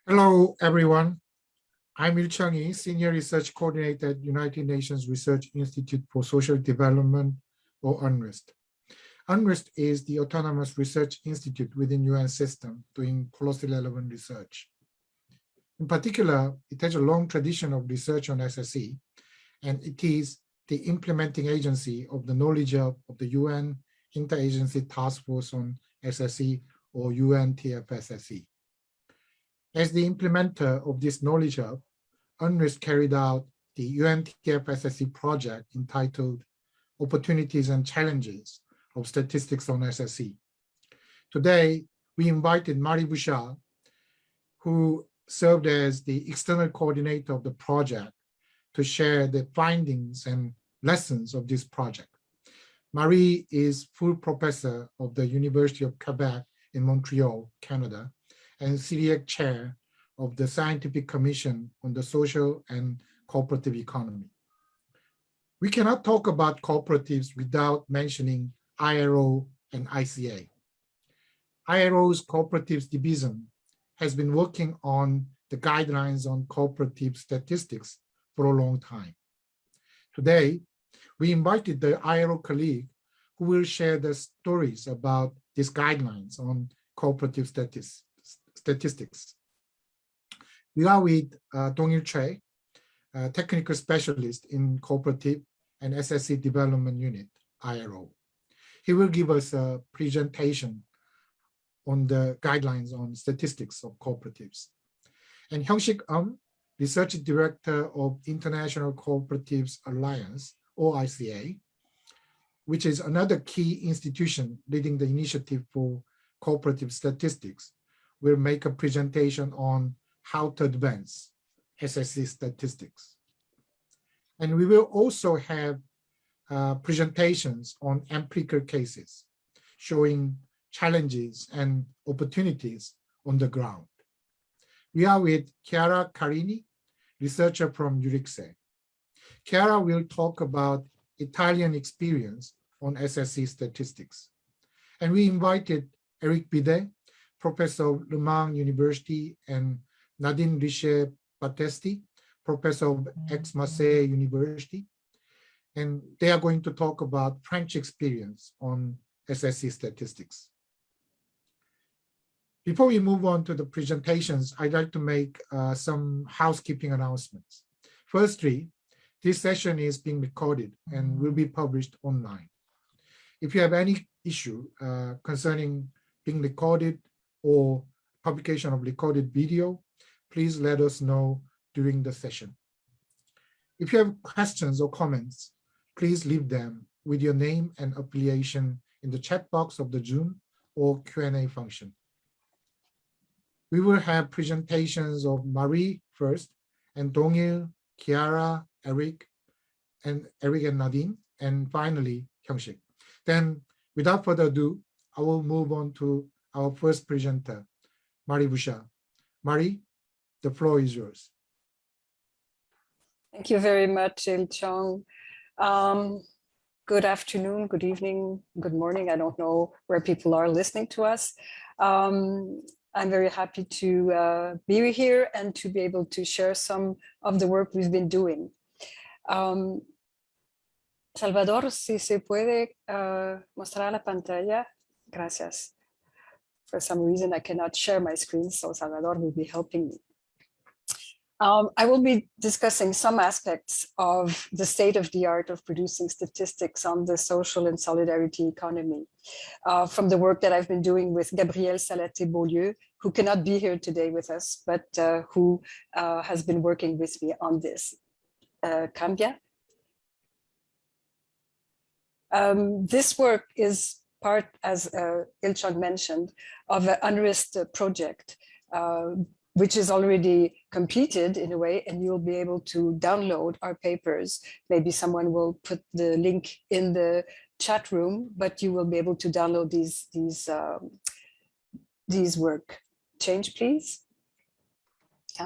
Hello, everyone. I'm Il Chang-Yi, Senior Research Coordinator at United Nations Research Institute for Social Development, or UNRISD. UNRISD is the autonomous research institute within UN system doing closely relevant research. In particular, it has a long tradition of research on SSE, and it is the implementing agency of the Knowledge Hub of the UN Interagency Task Force on SSE, or UNTFSSE. As the implementer of this Knowledge Hub, UNRISD carried out the UNTFSSE project entitled Opportunities and Challenges of Statistics on SSE. Today, we invited Marie Bouchard, who served as the external coordinator of the project, to share the findings and lessons of this project. Marie is full professor of the University of Quebec in Montreal, Canada, and CERIEC chair of the Scientific Commission on the Social and Cooperative Economy. We cannot talk about cooperatives without mentioning IRO and ICA. IRO's Cooperatives Division has been working on the guidelines on cooperative statistics for a long time. Today, we invited the IRO colleague who will share the stories about these guidelines on cooperative statistics. We are with Dong-Il Choi, technical specialist in cooperative and SSE development unit, IRO. He will give us a presentation on the guidelines on statistics of cooperatives. And Hyung-Sik Research Director of International Cooperatives Alliance, or ICA, which is another key institution leading the initiative for cooperative statistics, will make a presentation on how to advance SSE statistics. And we will also have presentations on empirical cases showing challenges and opportunities on the ground. We are with Chiara Carini, researcher from Eurixe. Chiara will talk about Italian experience on SSE statistics. And we invited Eric Bidet, professor of Le Mans University, and Nadine Richer-Battesti, professor of Aix-Marseille University. And they are going to talk about French experience on SSE statistics. Before we move on to the presentations, I'd like to make some housekeeping announcements. Firstly, this session is being recorded and will be published online. If you have any issue concerning being recorded or publication of recorded video, please let us know during the session. If you have questions or comments, please leave them with your name and affiliation in the chat box of the Zoom or Q&A function. We will have presentations of Marie first, and Dong-Il, Chiara, Eric and Nadine, and finally Hyung-Sik. Then, without further ado, I will move on to our first presenter, Marie Bouchard. Marie, the floor is yours. Thank you very much, Il Chang. Good afternoon, good evening, good morning. I don't know where people are listening to us. I'm very happy to be here and to be able to share some of the work we've been doing. Salvador, si se puede mostrar la pantalla. Gracias. For some reason, I cannot share my screen, so Salvador will be helping me. I will be discussing some aspects of the state of the art of producing statistics on the social and solidarity economy from the work that I've been doing with Gabrielle Salaté-Beaulieu, who cannot be here today with us, but who has been working with me on this. Cambia. This work is part, as Il Chang mentioned, of an UNRISD project, which is already completed in a way, and you'll be able to download our papers. Maybe someone will put the link in the chat room, but you will be able to download these work. Change, please.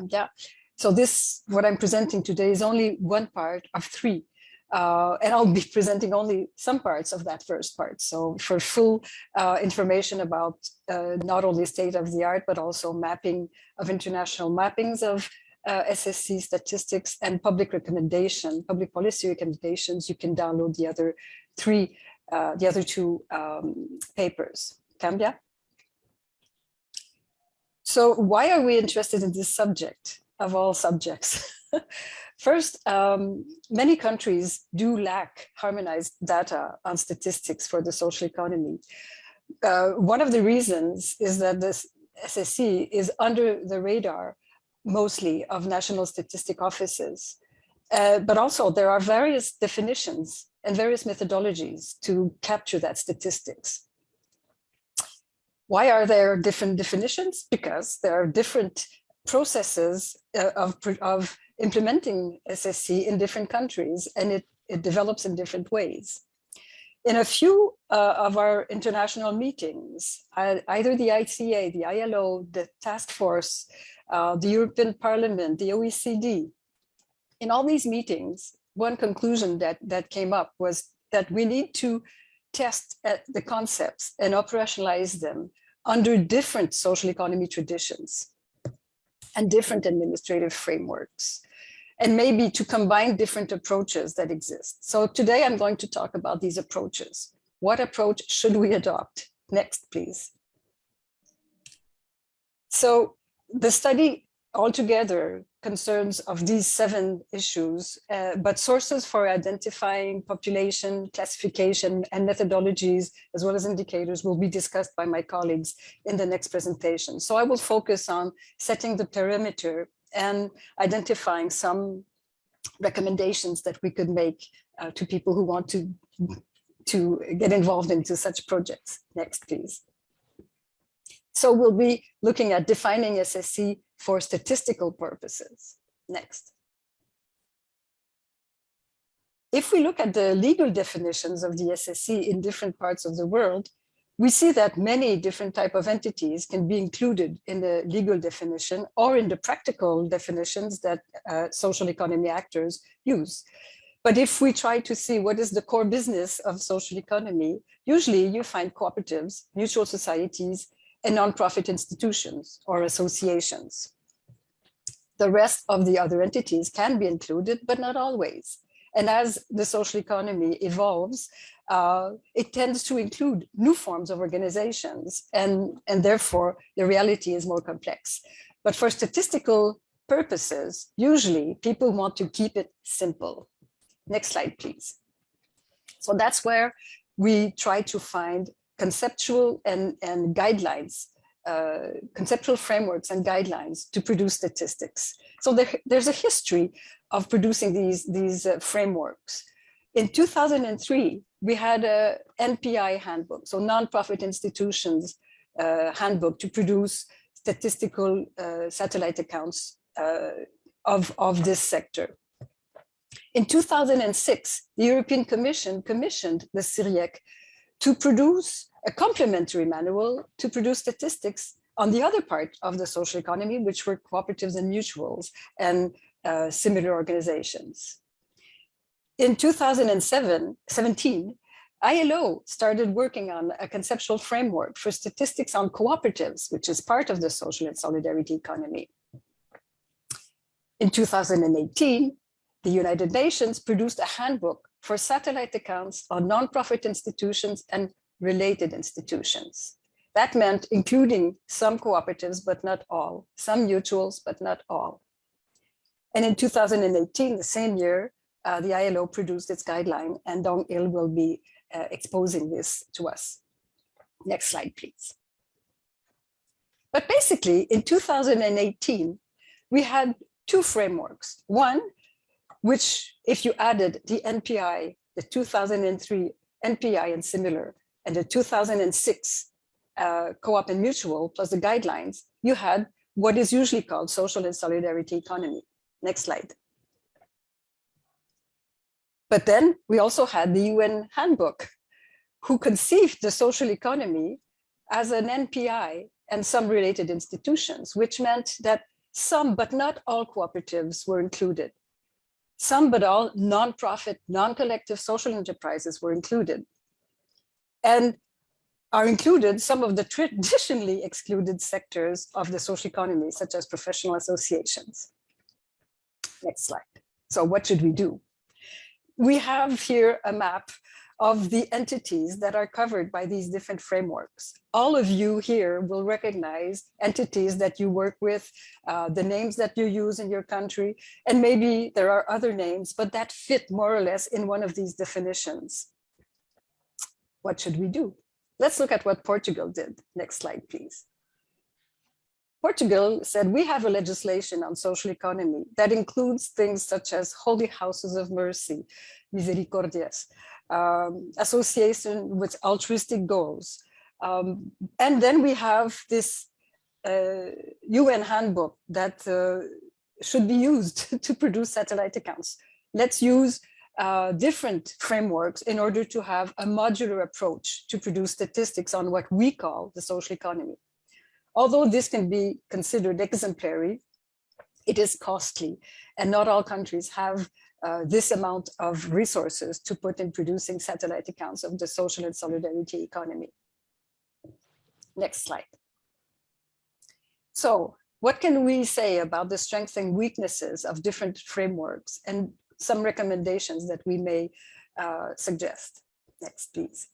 Yeah. So this, what I'm presenting today, is only one part of three And I'll be presenting only some parts of that first part. So for full information about not only state of the art, but also mapping of international mappings of SSC statistics and public policy recommendations, you can download the other two papers. Cambia? So why are we interested in this subject of all subjects? First, many countries do lack harmonized data on statistics for the social economy. One of the reasons is that this SSC is under the radar mostly of national statistic offices. But also there are various definitions and various methodologies to capture that statistics. Why are there different definitions? Because there are different processes of implementing SSC in different countries, and it develops in different ways. In a few of our international meetings, either the ICA, the ILO, the task force, the European Parliament, the OECD, in all these meetings, one conclusion that came up was that we need to test the concepts and operationalize them under different social economy traditions and different administrative frameworks, and maybe to combine different approaches that exist. So today I'm going to talk about these approaches. What approach should we adopt? Next, please. So the study altogether concerns of these 7 issues, but sources for identifying population, classification, and methodologies, as well as indicators, will be discussed by my colleagues in the next presentation. So I will focus on setting the perimeter and identifying some recommendations that we could make to people who want to get involved into such projects. Next, please. So we'll be looking at defining SSC for statistical purposes. Next. If we look at the legal definitions of the SSC in different parts of the world, we see that many different types of entities can be included in the legal definition or in the practical definitions that social economy actors use. But if we try to see what is the core business of social economy, usually you find cooperatives, mutual societies, and nonprofit institutions or associations. The rest of the other entities can be included, but not always. And as the social economy evolves, it tends to include new forms of organizations, and therefore the reality is more complex. But for statistical purposes, usually people want to keep it simple. Next slide, please. So that's where we try to find conceptual and guidelines, conceptual frameworks and guidelines to produce statistics. So there's a history of producing these frameworks. In 2003, we had a NPI handbook, so nonprofit institutions handbook to produce statistical satellite accounts of this sector. In 2006, the European Commission commissioned the CIRIEC to produce a complementary manual to produce statistics on the other part of the social economy, which were cooperatives and mutuals and similar organizations. In 2017, ILO started working on a conceptual framework for statistics on cooperatives, which is part of the social and solidarity economy. In 2018, the United Nations produced a handbook for satellite accounts on nonprofit institutions and related institutions. That meant including some cooperatives, but not all, some mutuals, but not all. And in 2018, the same year, the ILO produced its guideline, and Dong Il will be exposing this to us. Next slide, please. But basically, in 2018, we had 2 frameworks. One, which if you added the NPI, the 2003 NPI and similar, and the 2006 co-op and mutual plus the guidelines, you had what is usually called social and solidarity economy. Next slide. But then we also had the UN handbook, who conceived the social economy as an NPI and some related institutions, which meant that some, but not all cooperatives were included. Some but all non-profit, non-collective social enterprises were included. And are included some of the traditionally excluded sectors of the social economy, such as professional associations. Next slide. So what should we do? We have here a map of the entities that are covered by these different frameworks. All of you here will recognize entities that you work with, the names that you use in your country, and maybe there are other names, but that fit more or less in one of these definitions. What should we do? Let's look at what Portugal did. Next slide, please. Portugal said, we have a legislation on social economy that includes things such as holy houses of mercy, misericordias, association with altruistic goals. And then we have this UN handbook that should be used to produce satellite accounts. Let's use different frameworks in order to have a modular approach to produce statistics on what we call the social economy. Although this can be considered exemplary, it is costly, and not all countries have this amount of resources to put in producing satellite accounts of the social and solidarity economy. Next slide. So what can we say about the strengths and weaknesses of different frameworks and some recommendations that we may suggest? Next, please.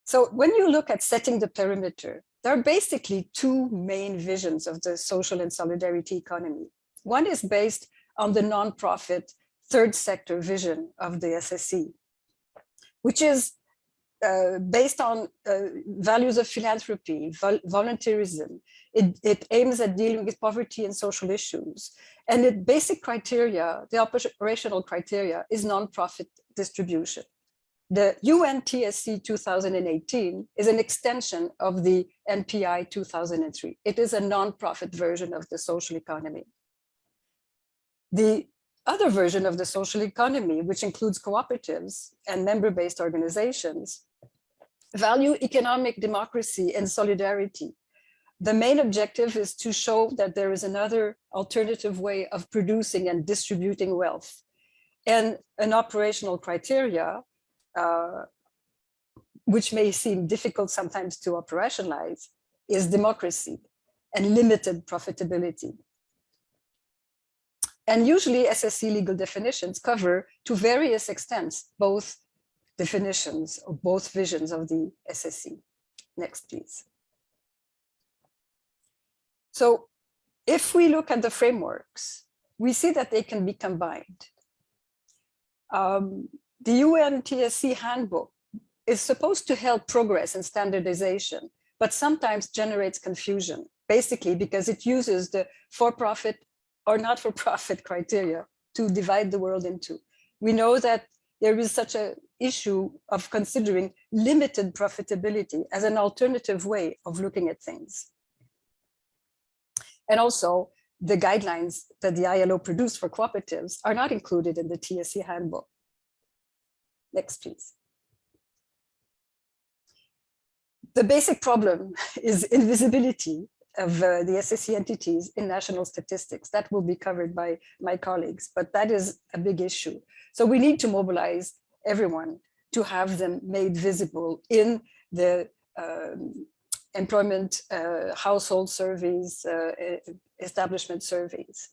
So when you look at setting the perimeter, there are basically two main visions of the social and solidarity economy. One is based on the nonprofit third sector vision of the SSE, which is based on values of philanthropy, volunteerism. It aims at dealing with poverty and social issues. And its basic criteria, the operational criteria, is nonprofit distribution. The UNTSC 2018 is an extension of the NPI 2003. It is a nonprofit version of the social economy. The other version of the social economy, which includes cooperatives and member-based organizations, value economic democracy and solidarity. The main objective is to show that there is another alternative way of producing and distributing wealth. And an operational criteria, which may seem difficult sometimes to operationalize, is democracy and limited profitability. And usually SSE legal definitions cover to various extents both definitions or both visions of the SSE. Next, please. So if we look at the frameworks, we see that they can be combined. The UNTSC handbook is supposed to help progress and standardization, but sometimes generates confusion, basically because it uses the for-profit or not-for-profit criteria to divide the world into. We know that there is such an issue of considering limited profitability as an alternative way of looking at things. And also, the guidelines that the ILO produced for cooperatives are not included in the TSE handbook. Next, please. The basic problem is invisibility of the SSE entities in national statistics. That will be covered by my colleagues, but that is a big issue. So we need to mobilize everyone to have them made visible in the employment, household surveys, establishment surveys.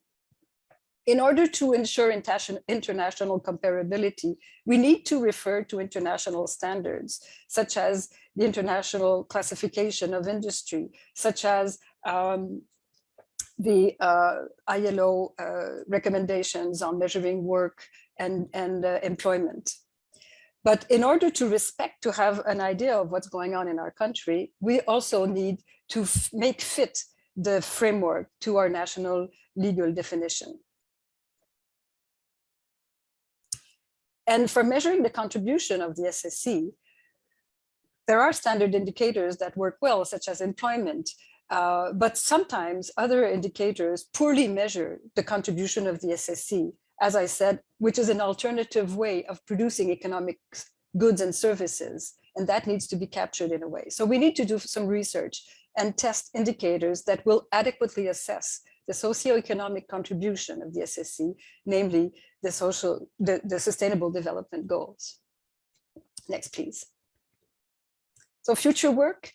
In order to ensure international comparability, we need to refer to international standards, such as the International Classification of Industry, such as the ILO recommendations on measuring work and employment. But in order to have an idea of what's going on in our country, we also need to make fit the framework to our national legal definition. And for measuring the contribution of the SSE, there are standard indicators that work well, such as employment, but sometimes other indicators poorly measure the contribution of the SSE, as I said, which is an alternative way of producing economic goods and services, and that needs to be captured in a way. So we need to do some research and test indicators that will adequately assess the socioeconomic contribution of the SSC, namely the sustainable development goals. Next, please. So future work,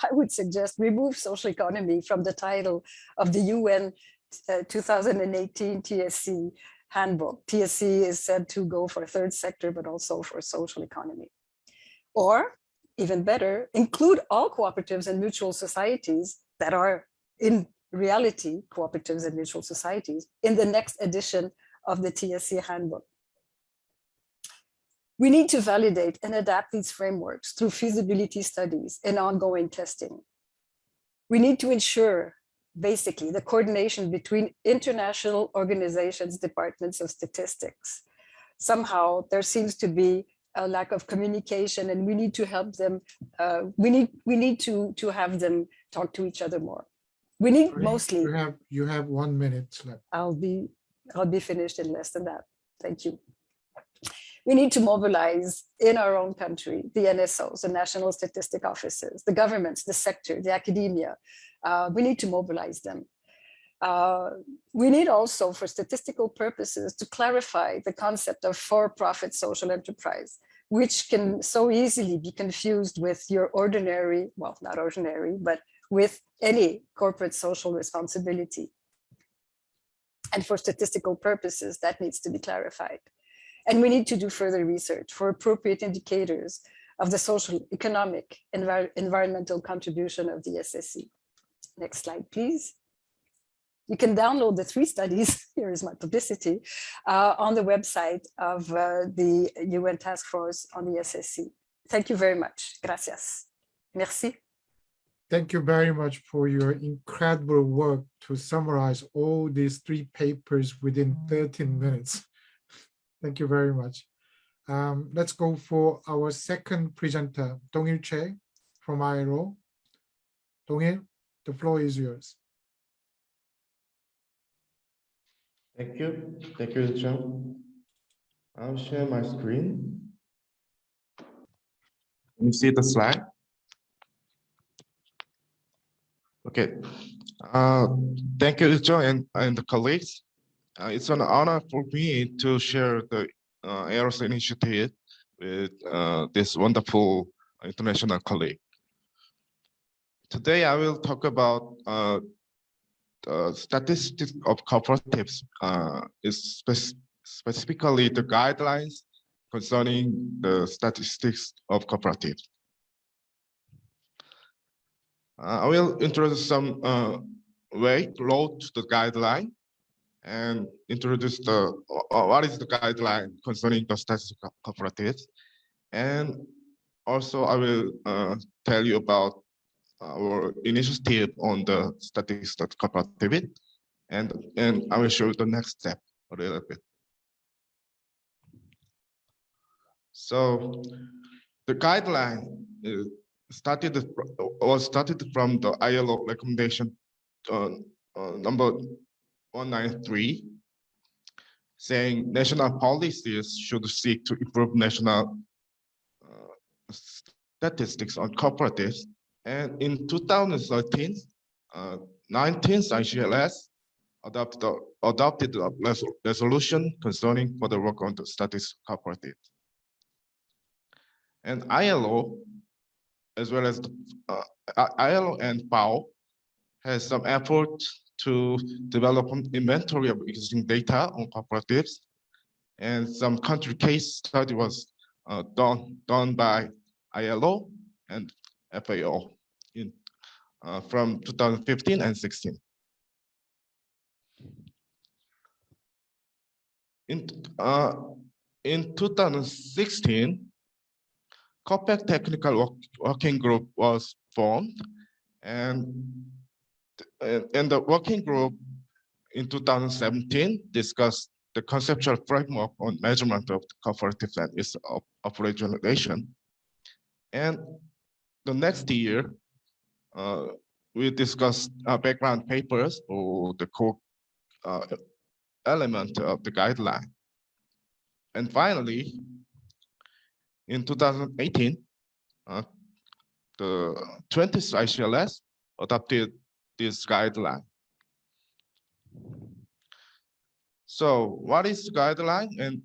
I would suggest remove social economy from the title of the UN 2018 TSC handbook. TSC is said to go for third sector, but also for social economy. Or even better, include all cooperatives and mutual societies that are in reality cooperatives and mutual societies in the next edition of the TSC handbook. We need to validate and adapt these frameworks through feasibility studies and ongoing testing. We need to ensure, basically, the coordination between international organizations, departments of statistics. Somehow there seems to be a lack of communication, and we need to help them. We need to have them talk to each other more. We need mostly. You have 1 minute left. I'll be finished in less than that. Thank you. We need to mobilize in our own country the NSOs, the National Statistic Offices, the governments, the sector, the academia. We need to mobilize them. We need also, for statistical purposes, to clarify the concept of for-profit social enterprise, which can so easily be confused with your ordinary, well, not ordinary, but with any corporate social responsibility. And for statistical purposes, that needs to be clarified. And we need to do further research for appropriate indicators of the social, economic, environmental contribution of the SSC. Next slide, please. You can download the 3 studies, here is my publicity, on the website of the UN Task Force on the SSC. Thank you very much. Gracias. Merci. Thank you very much for your incredible work to summarize all these 3 papers within 13 minutes. Thank you very much. Let's go for our second presenter, Dong-il Choi from ILO. Dong-il, the floor is yours. Thank you, John. I'll share my screen. Can you see the slide? Okay. Thank you, John, and the colleagues. It's an honor for me to share the AROS initiative with this wonderful international colleague. Today, I will talk about the statistics of cooperatives, specifically the guidelines concerning the statistics of cooperatives. I will introduce some way to load the guideline and introduce what is the guideline concerning the statistics of cooperatives. And also I will tell you about our initiative on the statistics of cooperativity, and I will show you the next step a little bit. So the guideline was started from the ILO recommendation number 193, saying national policies should seek to improve national statistics on cooperatives. And in 2013, 19th ICLS adopted a resolution concerning for the work on the statistics cooperative. And ILO, as well as ILO and FAO, has some effort to develop an inventory of existing data on cooperatives, and some country case study was done by ILO and FAO from 2015 and 16. In 2016, COPEC Technical Working Group was formed, and the working group in 2017 discussed the conceptual framework on measurement of cooperatives and its operationalization. And the next year, we discussed background papers for the core element of the guideline. And finally, in 2018, the 20th ICLS adopted this guideline. So what is the guideline? And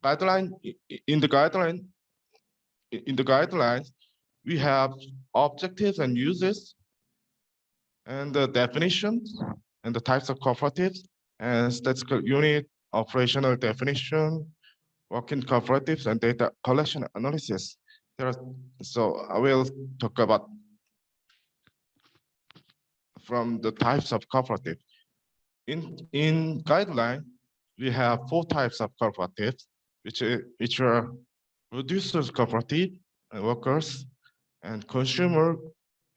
guideline in the guidelines, we have objectives and uses, and the definitions, and the types of cooperatives, and statistical unit, operational definition, working cooperatives, and data collection analysis. So I will talk about from the types of cooperative. In guideline, we have 4 types of cooperatives, which are producers cooperative, and workers, and consumer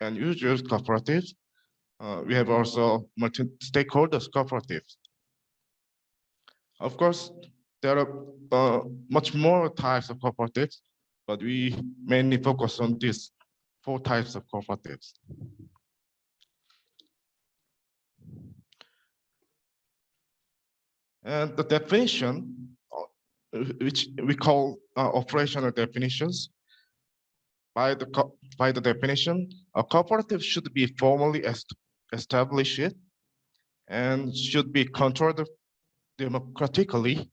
and users cooperatives. We have also multi-stakeholders cooperatives. Of course, there are much more types of cooperatives, but we mainly focus on these 4 types of cooperatives. And the definition, which we call operational definitions, by the definition, a cooperative should be formally established and should be controlled democratically,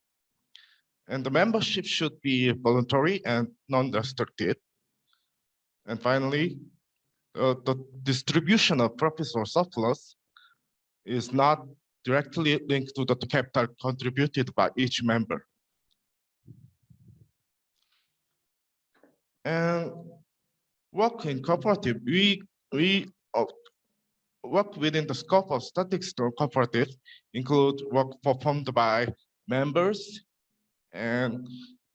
and the membership should be voluntary and non-restricted. And finally, the distribution of profits or surplus is not directly linked to the capital contributed by each member. And work in cooperative, we work within the scope of statistical cooperatives include work performed by members and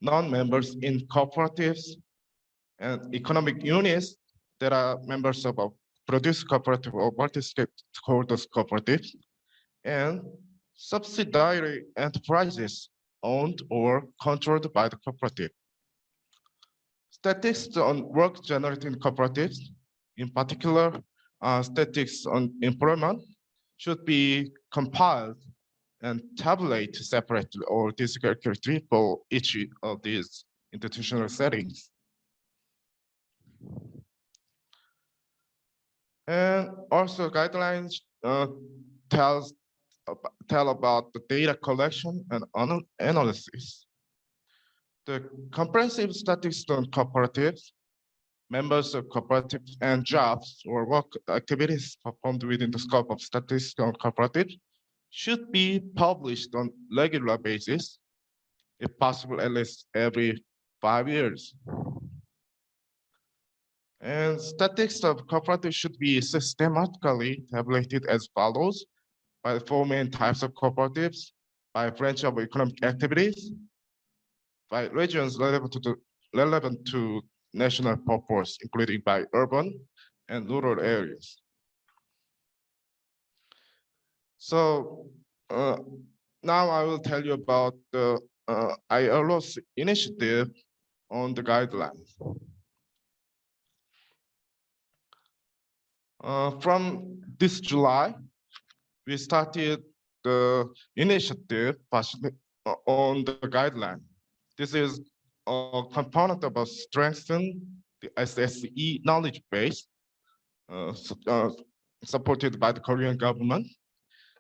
non-members in cooperatives and economic units that are members of a producer cooperative or multi-stakeholders cooperative, and subsidiary enterprises owned or controlled by the cooperative. Statistics on work generating cooperatives, in particular, statistics on employment, should be compiled and tabulated separately or discretely for each of these institutional settings. And also guidelines tell about the data collection and analysis. The comprehensive statistics on cooperatives, members of cooperatives, and jobs or work activities performed within the scope of statistics on cooperatives should be published on regular basis, if possible, at least every 5 years. And statistics of cooperatives should be systematically tabulated as follows: by the 4 main types of cooperatives, by branch of economic activities, by regions relevant to national purpose, including by urban and rural areas. So now I will tell you about the ILO's initiative on the guidelines. From this July, we started the initiative on the guideline. This is a component about strengthening the SSE knowledge base supported by the Korean government.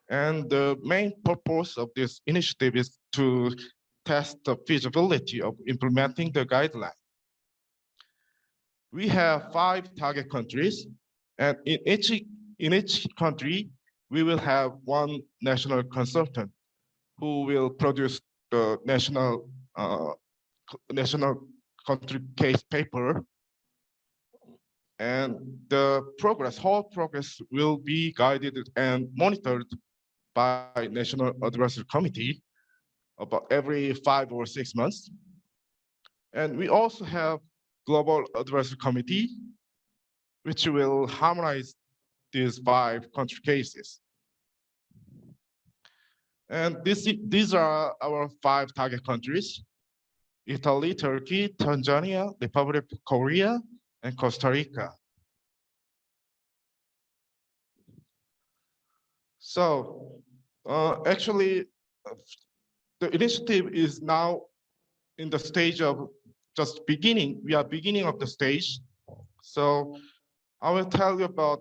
And the main purpose of this initiative is to test the feasibility of implementing the guideline. We have 5 target countries, and in each country, we will have 1 national consultant who will produce the national country case paper, and the whole progress will be guided and monitored by National Advisory Committee about every 5 or 6 months. And we also have Global Advisory Committee, which will harmonize these 5 country cases. And these are our 5 target countries: Italy, Turkey, Tanzania, Republic of Korea, and Costa Rica. So actually, the initiative is now in the stage of just beginning. We are beginning of the stage. So I will tell you about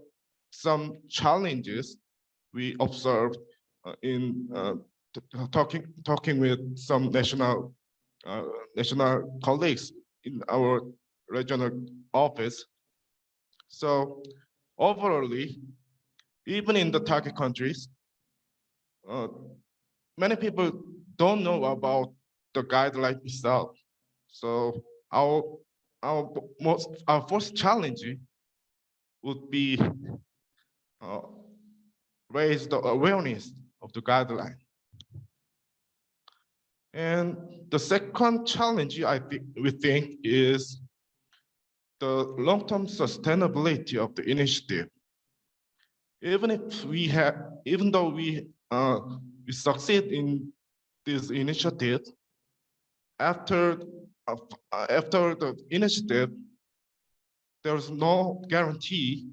some challenges we observed talking with some national colleagues in our regional office. So overall, even in the target countries, many people don't know about the guideline itself. So our first challenge would be raise the awareness of the guideline. And the second challenge we think is the long-term sustainability of the initiative. Even though we succeed in this initiative, after the initiative, there's no guarantee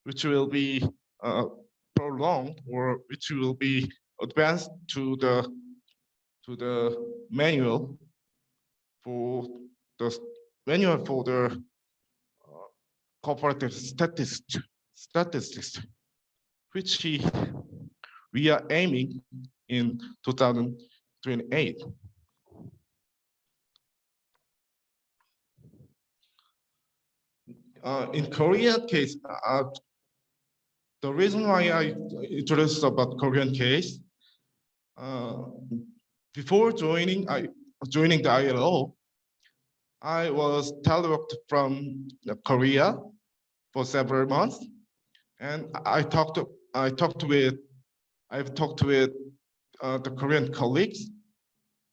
which will be prolonged or which will be advanced to the manual for the cooperative statistics, which we are aiming in 2028. In Korea case, the reason why I introduced about Korean case, before joining the ILO, I was teleworked from Korea for several months, and I've talked with the Korean colleagues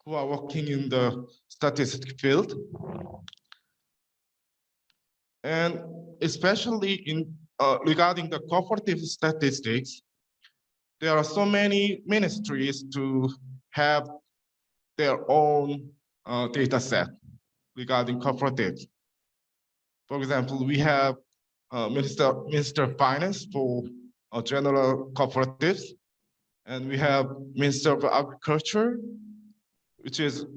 who are working in the statistics field, and especially in regarding the cooperative statistics, there are so many ministries to have their own data set regarding cooperatives. For example, we have Minister of Finance for general cooperatives, and we have Minister of Agriculture, which is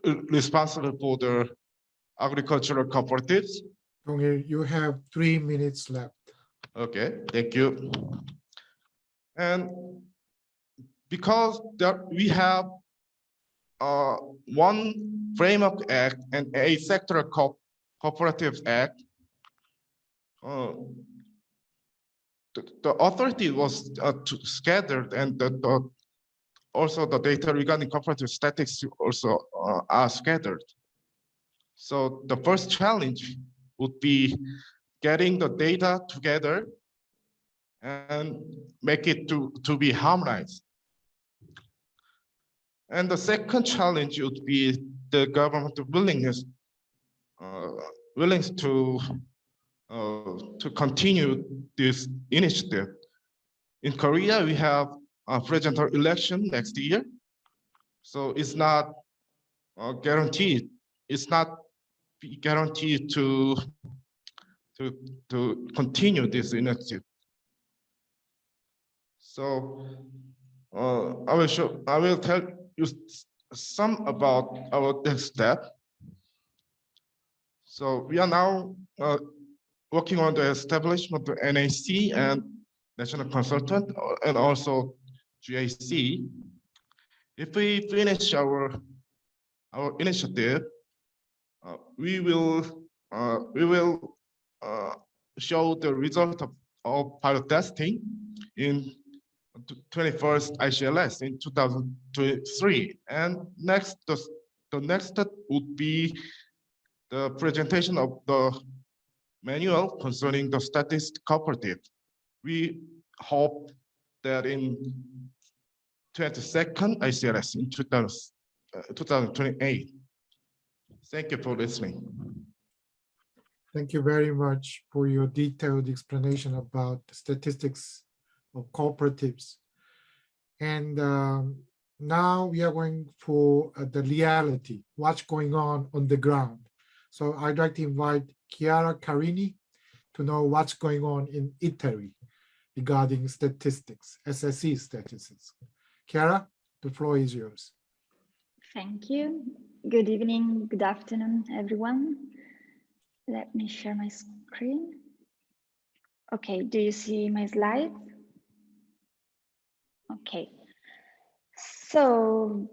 responsible for the agricultural cooperatives. Dong-il, you have 3 minutes left. Okay, thank you. And because we have one framework act and a sectoral cooperative act, the authority was scattered, and also the data regarding cooperative statistics also are scattered. So the first challenge would be getting the data together and make it to be harmonized. And the second challenge would be the government willingness to continue this initiative. In Korea, we have a presidential election next year, so it's not guaranteed. It's not guaranteed to continue this initiative. So I will tell you some about our next step. So we are now working on the establishment of NAC and National Consultant, and also GAC. If we finish our initiative, we will show the result of pilot testing in 21st ICLS in 2023. And the next step would be the presentation of the manual concerning the statistics cooperative. We hope that in 22nd ICLS in 2028. Thank you for listening. Thank you very much for your detailed explanation about the statistics of cooperatives. And now we are going for the reality, what's going on the ground. So I'd like to invite Chiara Carini to know what's going on in Italy regarding statistics, SSE statistics. Chiara, the floor is yours. Thank you. Good evening, good afternoon, everyone. Let me share my screen. Okay, do you see my slides? Okay, So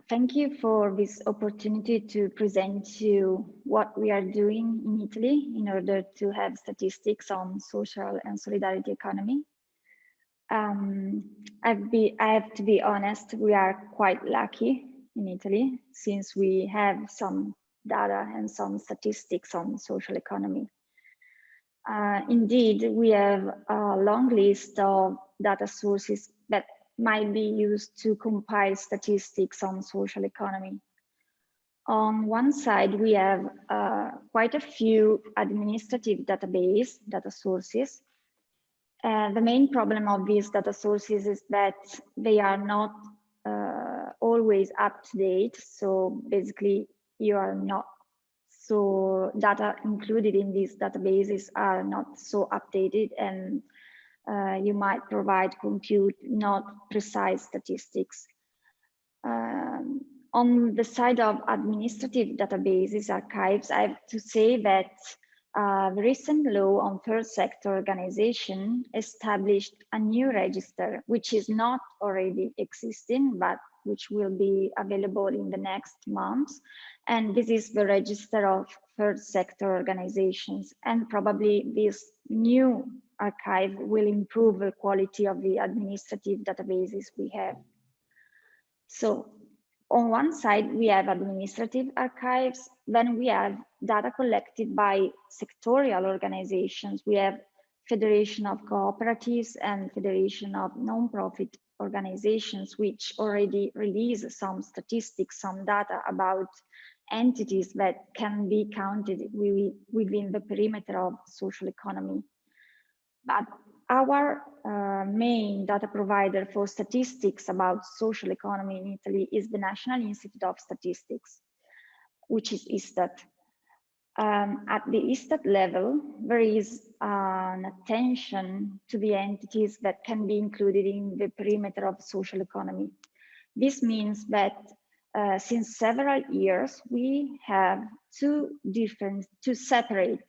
thank you for this opportunity to present you what we are doing in Italy in order to have statistics on social and solidarity economy. I have to be honest, we are quite lucky in Italy since we have some data and some statistics on social economy. Indeed, we have a long list of data sources that might be used to compile statistics on social economy. On one side, we have quite a few administrative data sources. The main problem of these data sources is that they are not always up to date. So basically, you are not data included in these databases are not so updated, and you might provide compute not precise statistics. On the side of administrative databases archives, I have to say that the recent law on third sector organization established a new register, which is not already existing, but which will be available in the next months. And this is the register of third sector organizations. And probably this new archive will improve the quality of the administrative databases we have. So on one side, we have administrative archives, then we have data collected by sectorial organizations. We have Federation of Cooperatives and Federation of Non-Profit Organizations, which already release some statistics, some data about entities that can be counted within the perimeter of social economy. But our main data provider for statistics about social economy in Italy is the National Institute of Statistics, which is ISTAT. At the ISTAT level, there is an attention to the entities that can be included in the perimeter of social economy. This means that since several years, we have two separate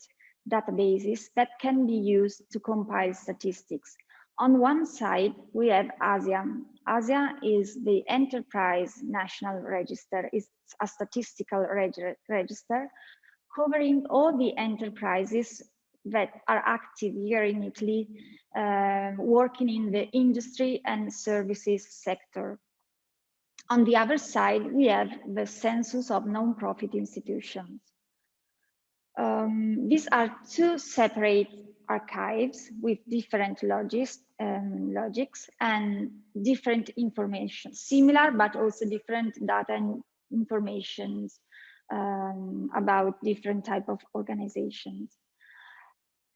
databases that can be used to compile statistics. On one side, we have ASIA. ASIA is the Enterprise National Register. It's a statistical register covering all the enterprises that are active here in Italy, working in the industry and services sector. On the other side, we have the census of non-profit institutions. These are two separate archives with different logics and different information, similar but also different data and informations about different type of organizations.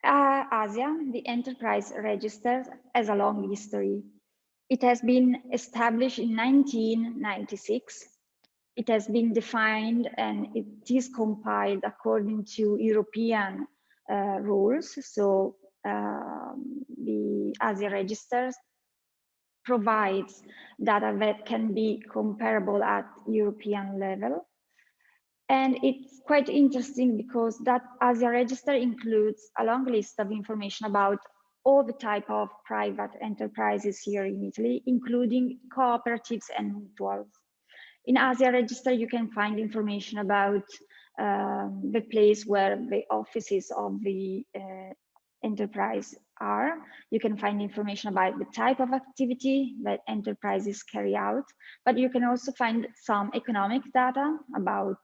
ASIA, the Enterprise Register, has a long history. It has been established in 1996. It has been defined and it is compiled according to European rules. So the ASIA registers provides data that can be comparable at European level. And it's quite interesting because that ASIA register includes a long list of information about all the type of private enterprises here in Italy, including cooperatives and mutuals. In ASIA register, you can find information about the place where the offices of the enterprise are. You can find information about the type of activity that enterprises carry out, but you can also find some economic data about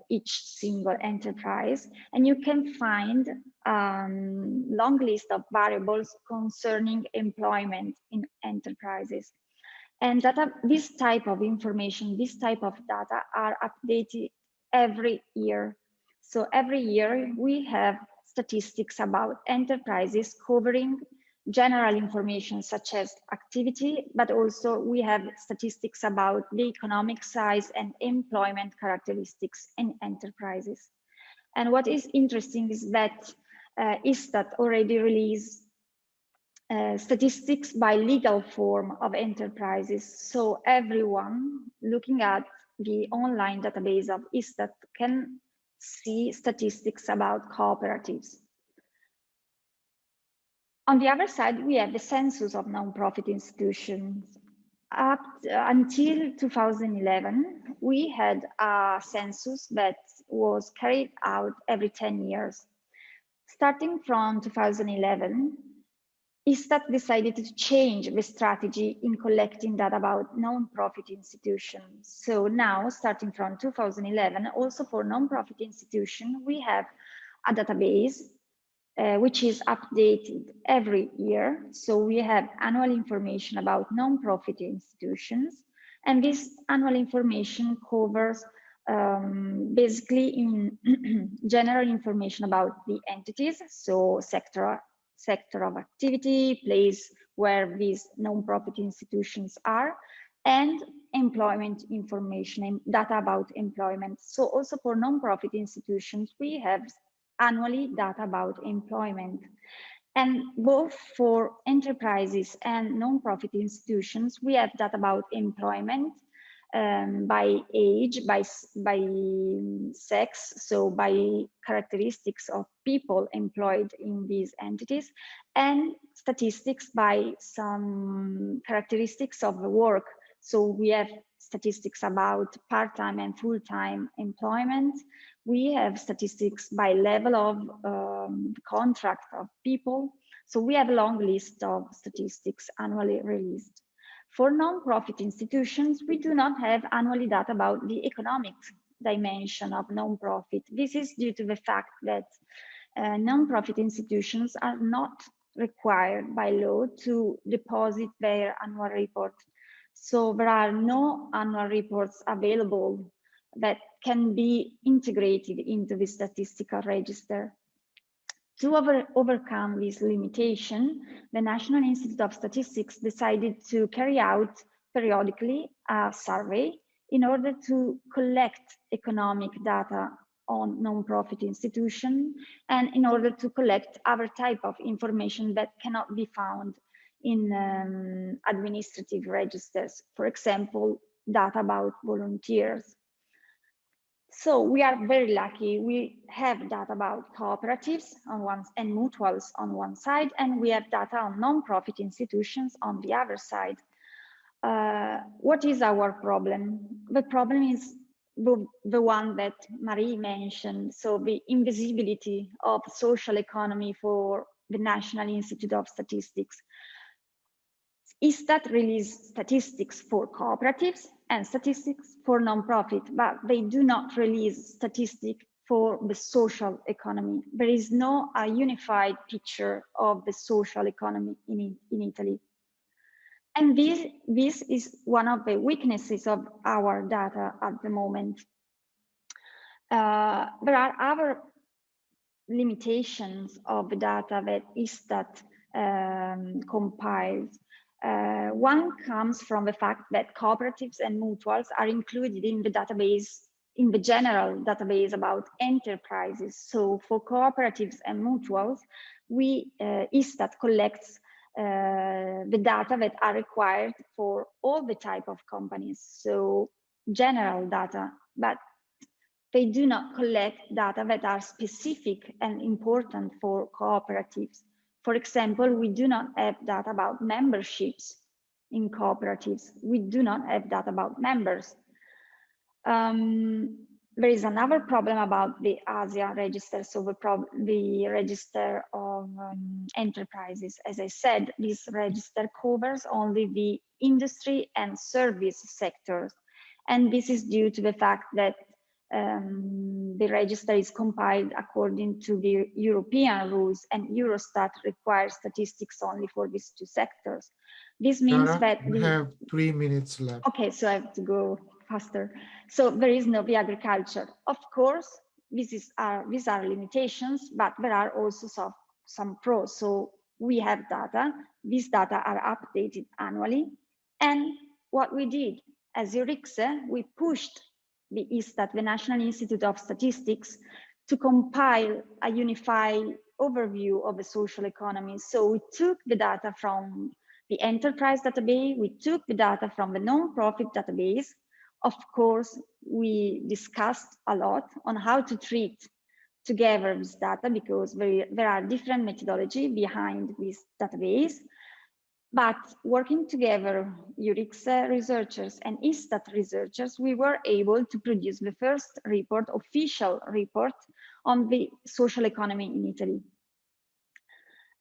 each single enterprise, and you can find a long list of variables concerning employment in enterprises. And this type of information, this type of data are updated every year. So every year we have statistics about enterprises covering general information such as activity, but also we have statistics about the economic size and employment characteristics in enterprises. And what is interesting is that ISTAT already released statistics by legal form of enterprises. So everyone looking at the online database of ISTAT can see statistics about cooperatives. On the other side, we have the census of non-profit institutions. Until 2011, we had a census that was carried out every 10 years. Starting from 2011, ISTAT decided to change the strategy in collecting data about non-profit institutions. So now, starting from 2011, also for non-profit institutions, we have a database which is updated every year. So we have annual information about non-profit institutions, and this annual information covers basically in general information about the entities, so sector of activity, place where these non-profit institutions are, and employment information and data about employment. So also for non-profit institutions, we have annually data about employment. And both for enterprises and non-profit institutions, we have data about employment by age, by sex, so by characteristics of people employed in these entities, and statistics by some characteristics of the work. So we have statistics about part-time and full-time employment. We have statistics by level of contract of people. So we have a long list of statistics annually released. For non-profit institutions, we do not have annually data about the economic dimension of non-profit. This is due to the fact that non-profit institutions are not required by law to deposit their annual report. So there are no annual reports available that can be integrated into the statistical register. To overcome this limitation, the National Institute of Statistics decided to carry out periodically a survey in order to collect economic data on non-profit institutions and in order to collect other type of information that cannot be found in administrative registers, for example, data about volunteers. So we are very lucky. We have data about cooperatives on one and mutuals on one side, and we have data on non-profit institutions on the other side. What is our problem? The problem is the one that Marie mentioned, so the invisibility of social economy for the National Institute of Statistics. ISTAT releases statistics for cooperatives and statistics for non-profit, but they do not release statistics for the social economy. There is no unified picture of the social economy in Italy. And this is one of the weaknesses of our data at the moment. There are other limitations of the data that ISTAT compiles. One comes from the fact that cooperatives and mutuals are included in the database, in the general database about enterprises. So for cooperatives and mutuals, ISTAT collects the data that are required for all the type of companies. So general data, but they do not collect data that are specific and important for cooperatives. For example, we do not have data about memberships in cooperatives. We do not have data about members. There is another problem about the ASIA register, so the register of enterprises. As I said, this register covers only the industry and service sectors. And this is due to the fact that the register is compiled according to the European rules, and Eurostat requires statistics only for these two sectors. This means that we have 3 minutes left. Okay, so I have to go faster. So there is no the agriculture. Of course, these are limitations, but there are also some pros. So we have data. These data are updated annually. And what we did as EURICSE, we pushed the ISTAT, the National Institute of Statistics, to compile a unified overview of the social economy. So we took the data from the enterprise database, we took the data from the non-profit database. Of course, we discussed a lot on how to treat together this data because there are different methodology behind this database. But working together, EURIX researchers and ISTAT researchers, we were able to produce the first report, official report on the social economy in Italy.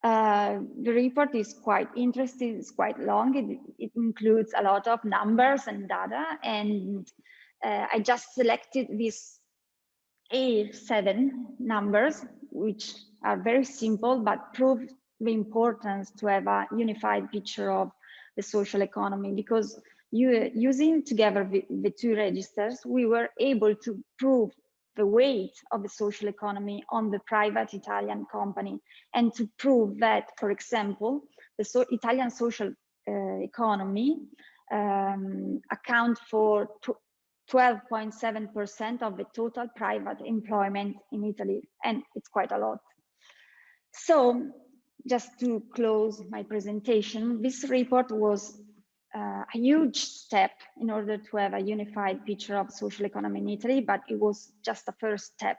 The report is quite interesting, it's quite long, it includes a lot of numbers and data, and I just selected these 7 numbers, which are very simple, but prove the importance to have a unified picture of the social economy, because using together the 2 registers, we were able to prove the weight of the social economy on the private Italian company, and to prove that, for example, the Italian social economy account for 12.7% of the total private employment in Italy, and it's quite a lot. So, just to close my presentation, this report was a huge step in order to have a unified picture of social economy in Italy, but it was just a first step.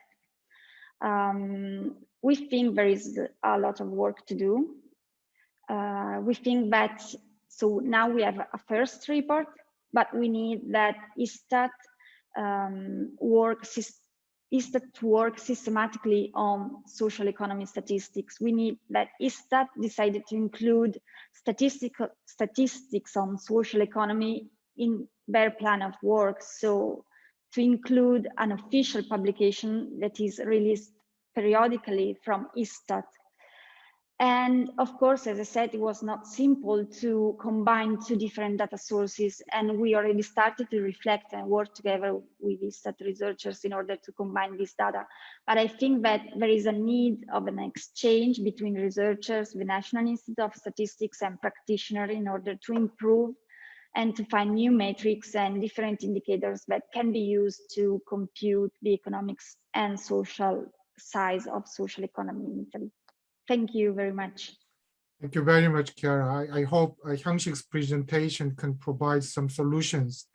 We think there is a lot of work to do. We think that, so now we have a first report, but we need that ISTAT work systematically on social economy statistics. We need that ISTAT decided to include statistics on social economy in their plan of work. So to include an official publication that is released periodically from ISTAT. And of course, as I said, it was not simple to combine 2 different data sources, and we already started to reflect and work together with ISTAT researchers in order to combine this data. But I think that there is a need of an exchange between researchers, the National Institute of Statistics, and practitioners in order to improve and to find new metrics and different indicators that can be used to compute the economics and social size of social economy in Italy. Thank you very much. Thank you very much, Chiara. I hope Hyung-Sik's presentation can provide some solutions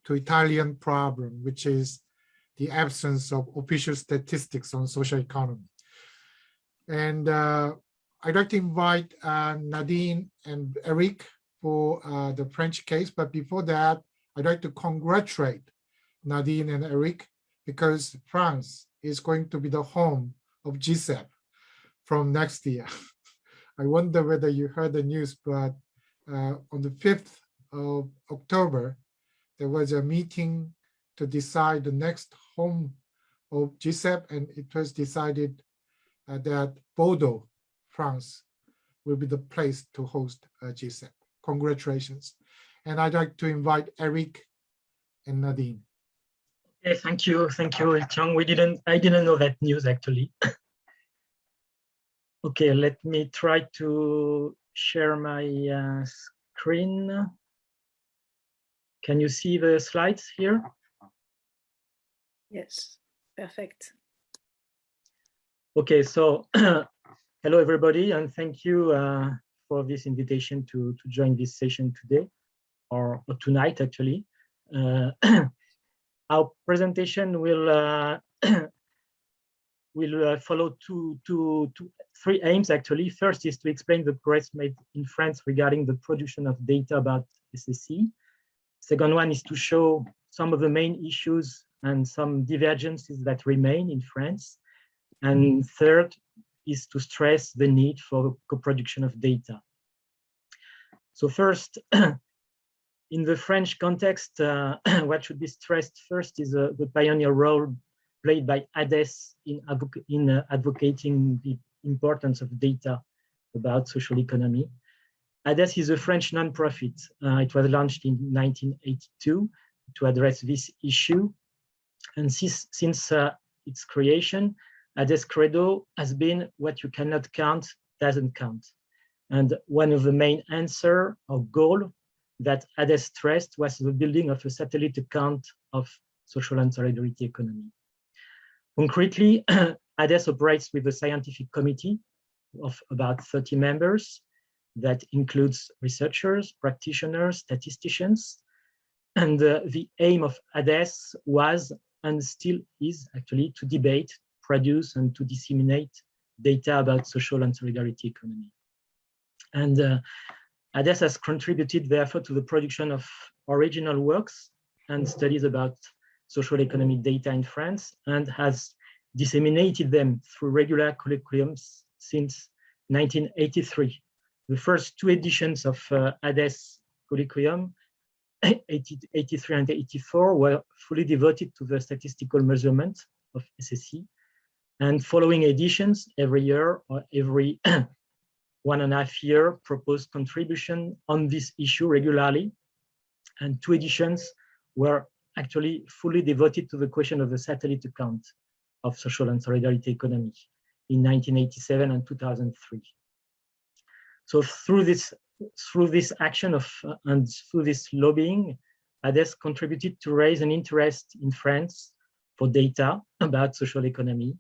to Italian problem, which is the absence of official statistics on social economy. And I'd like to invite Nadine and Eric for the French case. But before that, I'd like to congratulate Nadine and Eric, because France is going to be the home of GCEP from next year. I wonder whether you heard the news, but on the 5th of October, there was a meeting to decide the next home of GCEP, and it was decided that Bordeaux, France, will be the place to host GCEP. Congratulations. And I'd like to invite Eric and Nadine. Okay, thank you, Chang. I didn't know that news actually. Okay, let me try to share my screen. Can you see the slides here? Yes, perfect. Okay, so hello everybody, and thank you for this invitation to join this session today, or tonight actually. Our presentation will follow three aims actually. First is to explain the progress made in France regarding the production of data about SSE. Second one is to show some of the main issues and some divergences that remain in France. And third is to stress the need for co-production of data. So first, in the French context, what should be stressed first is the pioneer role played by ADES in advocating the importance of data about social economy. ADES is a French nonprofit. It was launched in 1982 to address this issue. And since its creation, ADES credo has been what you cannot count doesn't count. And one of the main answer or goal that ADES stressed was the building of a satellite account of social and solidarity economy. Concretely, ADES operates with a scientific committee of about 30 members that includes researchers, practitioners, statisticians. And the aim of ADES was and still is actually to debate, produce, and to disseminate data about social and solidarity economy. And ADES has contributed, therefore, to the production of original works and studies about social economic data in France, and has disseminated them through regular curriculums since 1983. The first 2 editions of ADES curriculum, 83 and 84, were fully devoted to the statistical measurement of SSE. And following editions every year or every 1.5 year proposed contribution on this issue regularly. And 2 editions were actually fully devoted to the question of the satellite account of social and solidarity economy in 1987 and 2003. So through this action and through this lobbying, ADES contributed to raise an interest in France for data about social economy,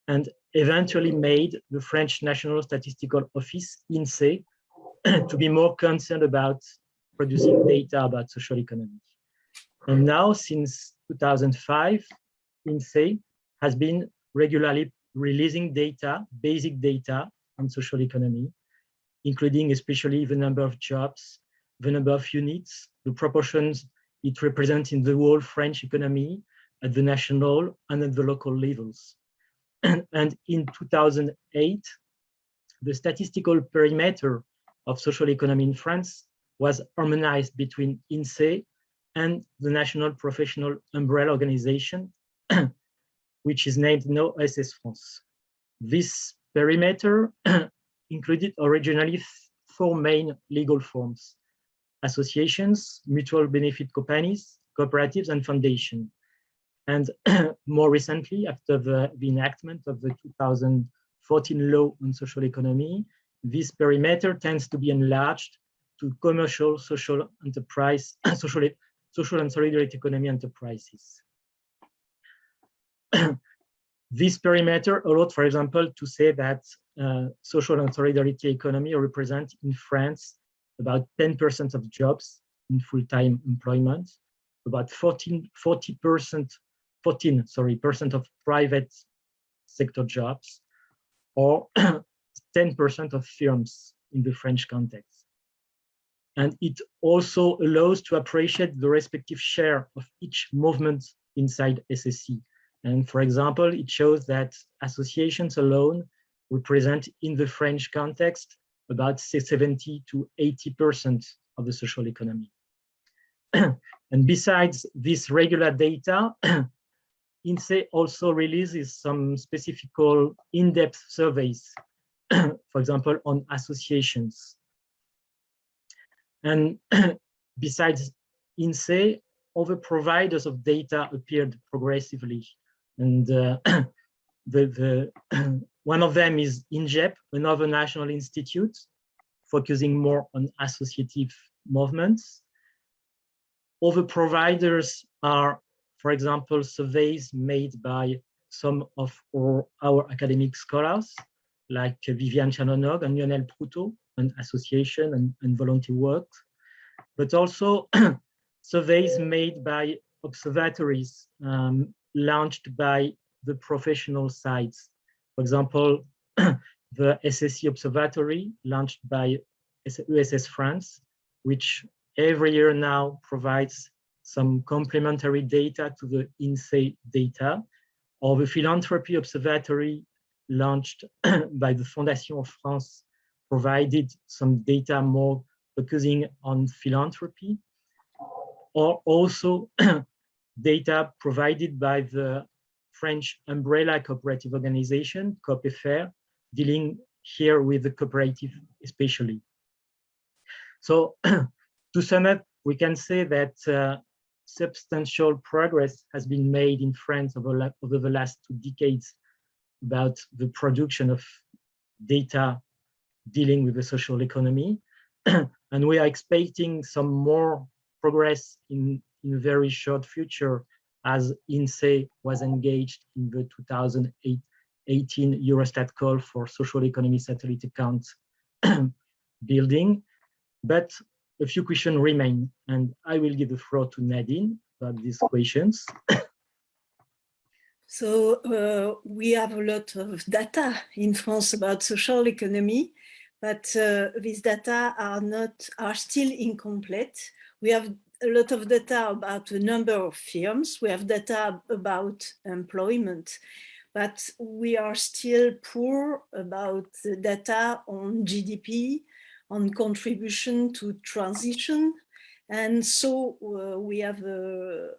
and eventually made the French National Statistical Office, INSEE, to be more concerned about producing data about social economy. And now, since 2005, INSEE has been regularly releasing data, basic data on social economy, including especially the number of jobs, the number of units, the proportions it represents in the whole French economy at the national and at the local levels. And in 2008, the statistical perimeter of social economy in France was harmonized between INSEE and the National Professional Umbrella Organization, which is named now SS France. This perimeter included originally 4 main legal forms: associations, mutual benefit companies, cooperatives, and foundations. And more recently, after the enactment of the 2014 law on social economy, this perimeter tends to be enlarged to commercial, social enterprise, social and solidarity economy enterprises. This perimeter allowed, for example, to say that social and solidarity economy represent in France about 10% of jobs in full-time employment, about 14% of private sector jobs, or 10% of firms in the French context. And it also allows to appreciate the respective share of each movement inside SSE. And for example, it shows that associations alone represent in the French context about 70 to 80% of the social economy. And besides this regular data, INSEE also releases some specific in-depth surveys, for example, on associations. And besides INSEE, other providers of data appeared progressively. And one of them is INGEP, another national institute, focusing more on associative movements. Other providers are, for example, surveys made by some of our academic scholars, like Viviane Chanonog and Lionel Proutot, on association and volunteer work, but also surveys made by observatories launched by the professional sides. For example, the SSE Observatory launched by ESS France, which every year now provides some complementary data to the INSEE data, or the Philanthropy Observatory launched by the Fondation of France provided some data more focusing on philanthropy, or also data provided by the French umbrella cooperative organization, COPFR, dealing here with the cooperative especially. So to sum up, we can say that substantial progress has been made in France over the last 2 decades about the production of data dealing with the social economy. And we are expecting some more progress in a very short future, as INSEE was engaged in the 2018 Eurostat call for social economy satellite account building. But a few questions remain, and I will give the floor to Nadine about these questions. So we have a lot of data in France about social economy, but these data are still incomplete. We have a lot of data about the number of firms. We have data about employment, but we are still poor about the data on GDP, on contribution to transition. And so we have a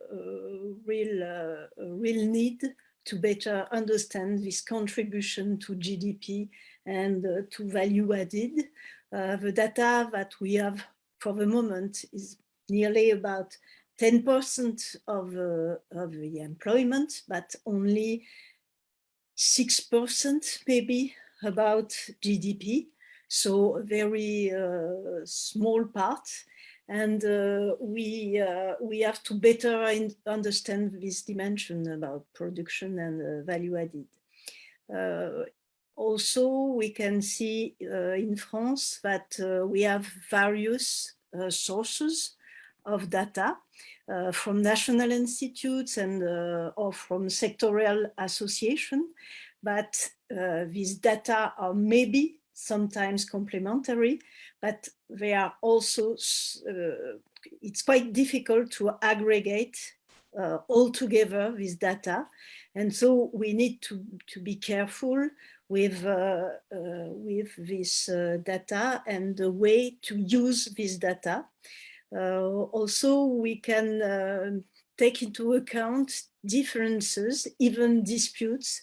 real need to better understand this contribution to GDP and to value added. The data that we have for the moment is nearly about 10% of the employment, but only 6% maybe about GDP. So a very small part. And we have to better understand this dimension about production and value added. Also, we can see in France that we have various sources of data from national institutes and or from sectorial association, but these data are maybe sometimes complementary, but they are also, it's quite difficult to aggregate all together this data. And so we need to be careful with this data and the way to use this data. Also, we can take into account differences, even disputes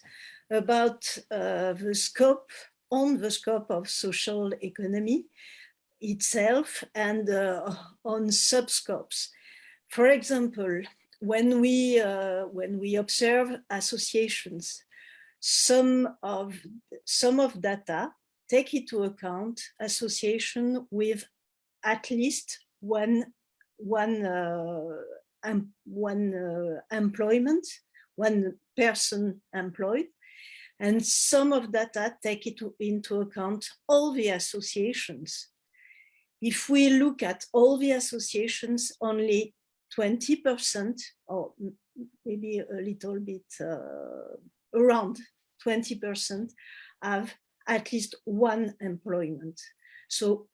about the scope of social economy itself and on subscopes. For example, when we observe associations, some of data take into account association with at least one employment, one person employed, and some of data take it into account all the associations. If we look at all the associations, only 20%, or maybe a little bit around 20%, have at least one employment. So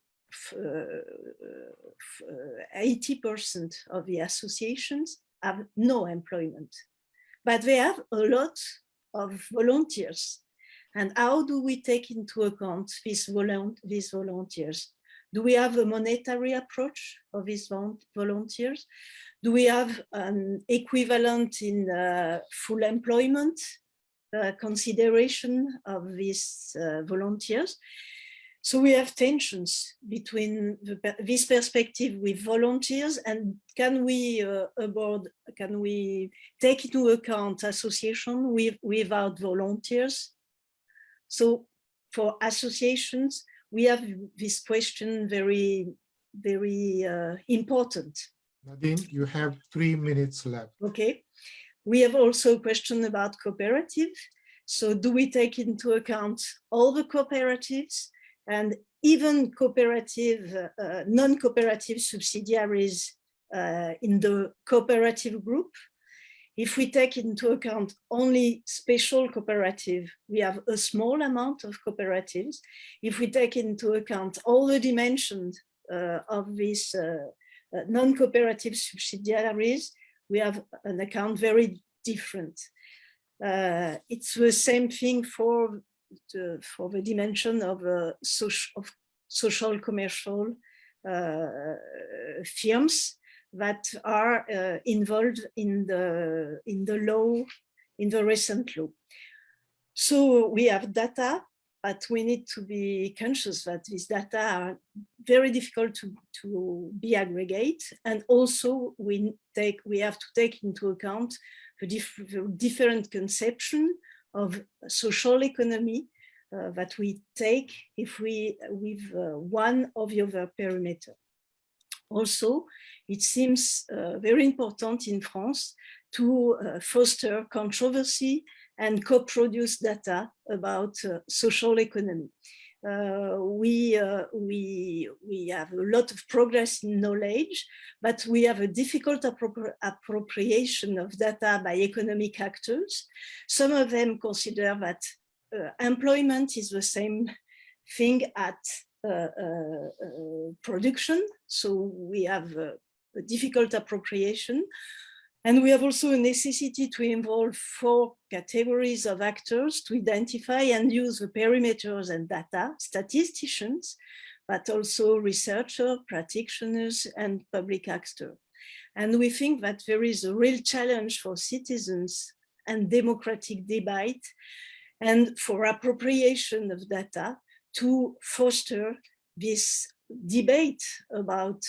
80% of the associations have no employment, but they have a lot of volunteers. And how do we take into account these volunteers? Do we have a monetary approach of these volunteers? Do we have an equivalent in full employment consideration of these volunteers? So we have tensions between this perspective with volunteers, and can we take into account association without volunteers? So for associations, we have this question very, very important. Nadine, you have 3 minutes left. Okay. We have also a question about cooperative. So do we take into account all the cooperatives and even cooperative, non-cooperative subsidiaries in the cooperative group? If we take into account only special cooperative, we have a small amount of cooperatives. If we take into account all the dimensions of these non-cooperative subsidiaries, we have an account very different. It's the same thing for the dimension of social commercial firms that are involved in the law, in the recent law. So we have data, but we need to be conscious that these data are very difficult to be aggregate, and also we have to take into account the different conception of social economy that we take if we with one or the other perimeter. Also, it seems very important in France to foster controversy and co-produce data about social economy. We have a lot of progress in knowledge, but we have a difficult appropriation of data by economic actors. Some of them consider that employment is the same thing production. So we have a difficult appropriation. And we have also a necessity to involve 4 categories of actors to identify and use the perimeters and data, statisticians, but also researchers, practitioners, and public actors. And we think that there is a real challenge for citizens and democratic debate and for appropriation of data to foster this debate about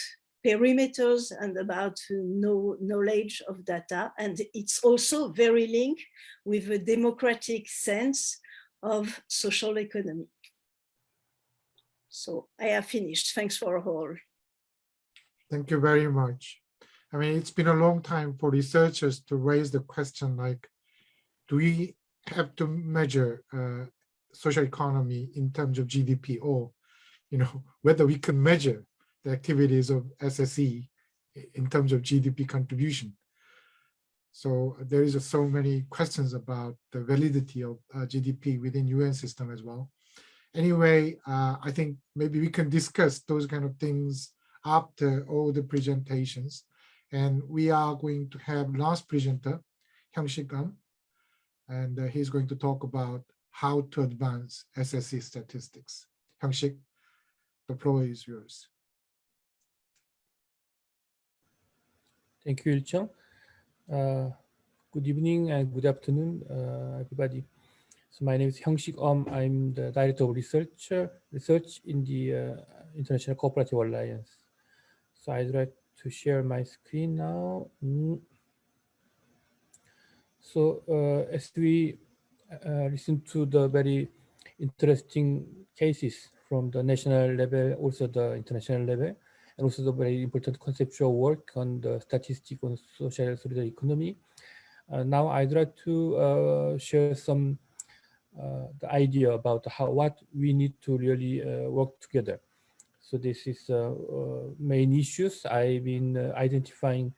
perimeters and about knowledge of data. And it's also very linked with a democratic sense of social economy. So I have finished. Thanks for all. Thank you very much. I mean, it's been a long time for researchers to raise the question like, do we have to measure social economy in terms of GDP, or, you know, whether we can measure the activities of SSE in terms of GDP contribution. So there is so many questions about the validity of GDP within UN system as well. Anyway, I think maybe we can discuss those kind of things after all the presentations. And we are going to have last presenter, Hyung-Sik Ahn, and he's going to talk about how to advance SSE statistics. Hyung-Sik, the floor is yours. Thank you, Il-Chung. Good evening and good afternoon, everybody. So my name is Hyung-Sik Ahn. I'm the Director of Research in the International Cooperative Alliance. So I'd like to share my screen now. So as we listen to the very interesting cases from the national level, also the international level, and also the very important conceptual work on the statistics on social solidarity economy. Now I'd like to share some the idea about what we need to really work together. So this is main issues I've been identifying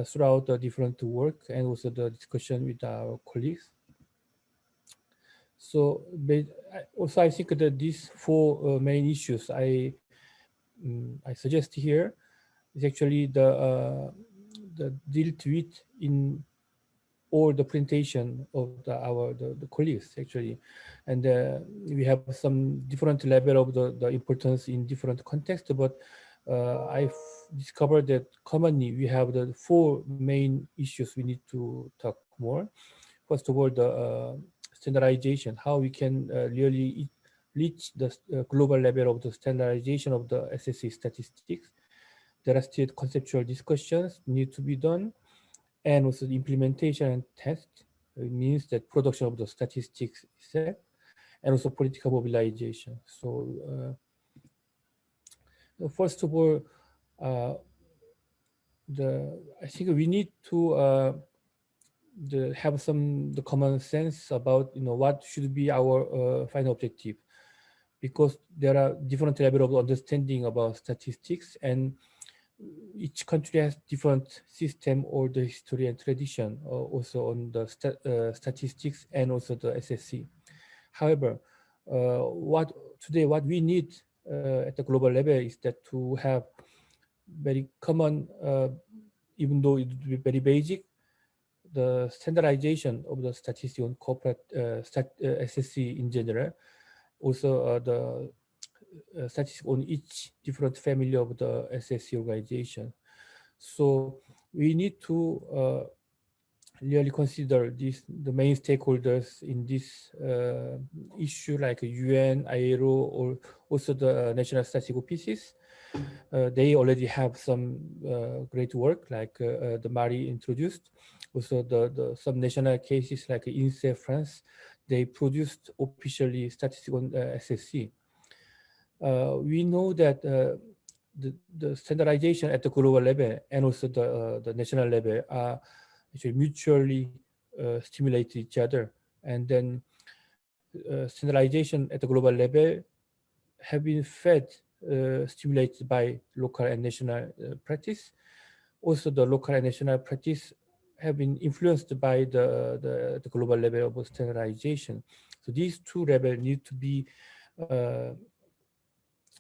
throughout the different work and also the discussion with our colleagues. So also I think that these 4 main issues I suggest here is actually the dealt with in all the presentation of the colleagues actually, and we have some different level of the importance in different contexts, but I've discovered that commonly we have the 4 main issues we need to talk more. First of all, the standardization, how we can really reach the global level of the standardization of the SSE statistics. There are still conceptual discussions need to be done, and also the implementation and test. It means that production of the statistics itself, and also political mobilization. So first of all, I think we need to have the common sense about what should be our final objective, because there are different levels of understanding about statistics, and each country has different system or the history and tradition also on the statistics and also the SSE. However, what we need at the global level is that to have very common, even though it would be very basic, the standardization of the statistics on corporate SSE in general, also the statistics on each different family of the SSE organization. So we need to really consider the main stakeholders in this issue, like UN, ILO, or also the national statistical offices. They already have some great work, like the Marie introduced. Also, some national cases like INSEE France, they produced officially statistics on SSE. We know that the standardization at the global level and also the national level are actually mutually stimulate each other, and then standardization at the global level have been fed, stimulated by local and national practice. Also, the local and national practice have been influenced by the global level of standardization. So these 2 levels need to be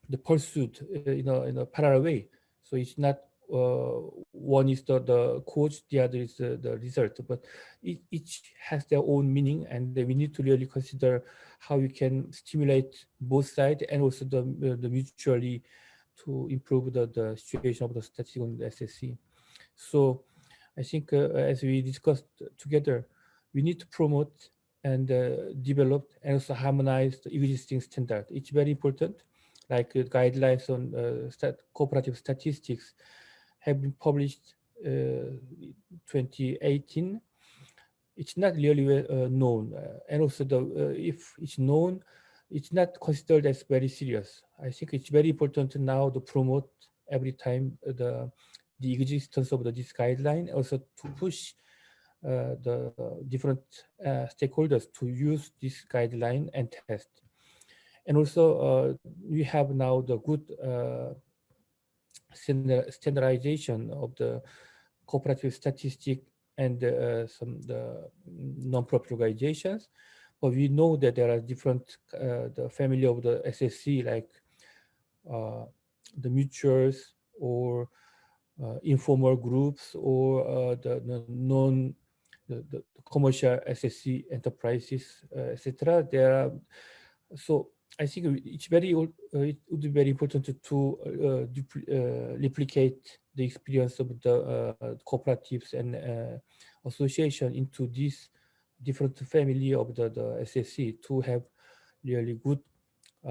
the pursuit in a parallel way. So it's not one is the cause, the other is the result, but each has their own meaning, and we need to really consider how we can stimulate both sides and also the mutually to improve the situation of the statistics on the SSC. So I think as we discussed together, we need to promote and develop and also harmonize the existing standard. It's very important, like guidelines on cooperative statistics have been published 2018. It's not really well known, and also if it's known, it's not considered as very serious. I think it's very important now to promote every time the existence of this guideline, also to push the different stakeholders to use this guideline and test. And also we have now the good standardization of the cooperative statistic and some the non-profit organizations, but we know that there are different the family of the SSC, like the mutuals or informal groups or the non the commercial SSC enterprises, etc. There are, so I think it's very it would be very important to replicate the experience of the cooperatives and association into this different family of the SSC to have really good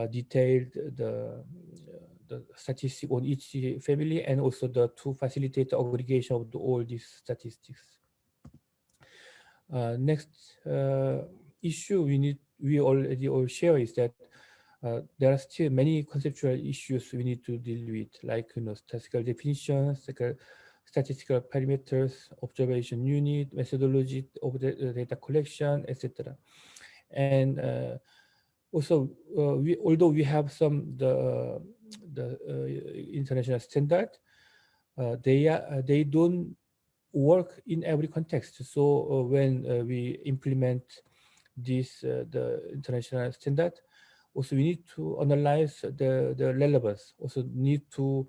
detailed the statistic on each family, and also to facilitate the aggregation of all these statistics. Next issue we already all share is that there are still many conceptual issues we need to deal with, like statistical definitions, statistical parameters, observation unit, methodology of the data collection, etc. And also, although we have some the international standard, they don't work in every context. So when we implement this the international standard, also we need to analyze the relevance. Also need to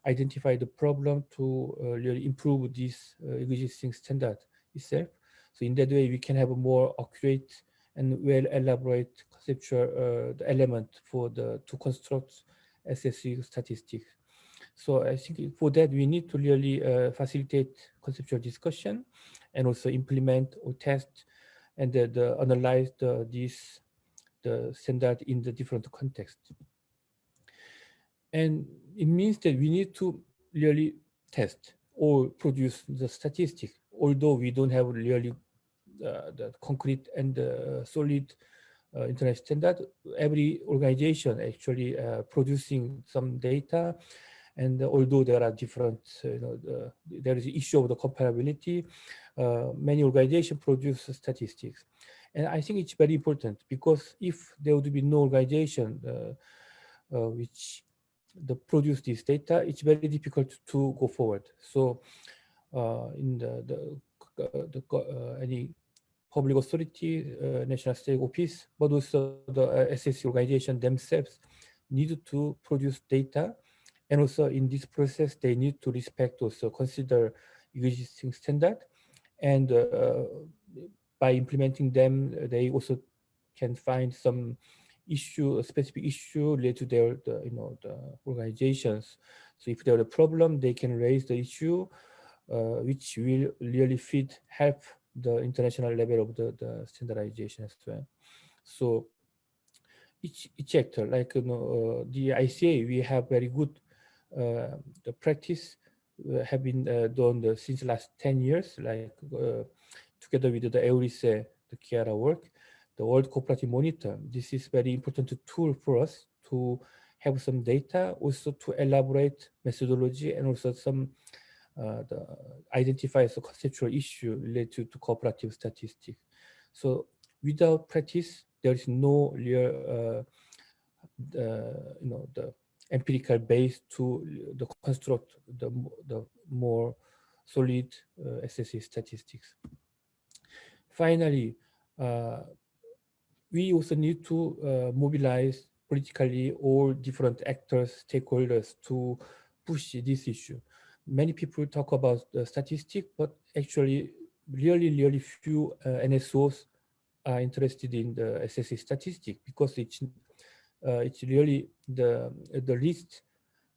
identify the problem to really improve this existing standard itself. So in that way, we can have a more accurate and well elaborate conceptual element for to construct SSC statistics. So I think for that, we need to really facilitate conceptual discussion and also implement or test and analyze the standard in the different contexts. And it means that we need to really test or produce the statistics, although we don't have really the concrete and solid international standard. Every organization actually producing some data, and although there are different, there is the issue of the comparability. Many organizations produce statistics, and I think it's very important, because if there would be no organization which produce this data, it's very difficult to go forward. So in any public authority, national state office, but also the SSC organization themselves need to produce data. And also in this process, they need to respect, also consider existing standard. And by implementing them, they also can find some issue, a specific issue related to their, the organizations. So if there's a problem, they can raise the issue, which will really help the international level of the standardization as well. So each actor, like the ICA, we have very good the practice have been done since last 10 years, like together with the EURISE, the Chiara work, the World Cooperative Monitor. This is very important tool for us to have some data, also to elaborate methodology, and also some identify the conceptual issue related to cooperative statistics. So without practice, there is no real, the empirical base to construct the more solid SSC statistics. Finally, we also need to mobilize politically all different actors, stakeholders to push this issue. Many people talk about the statistic, but actually really few NSOs are interested in the SSC statistic because it's really the least,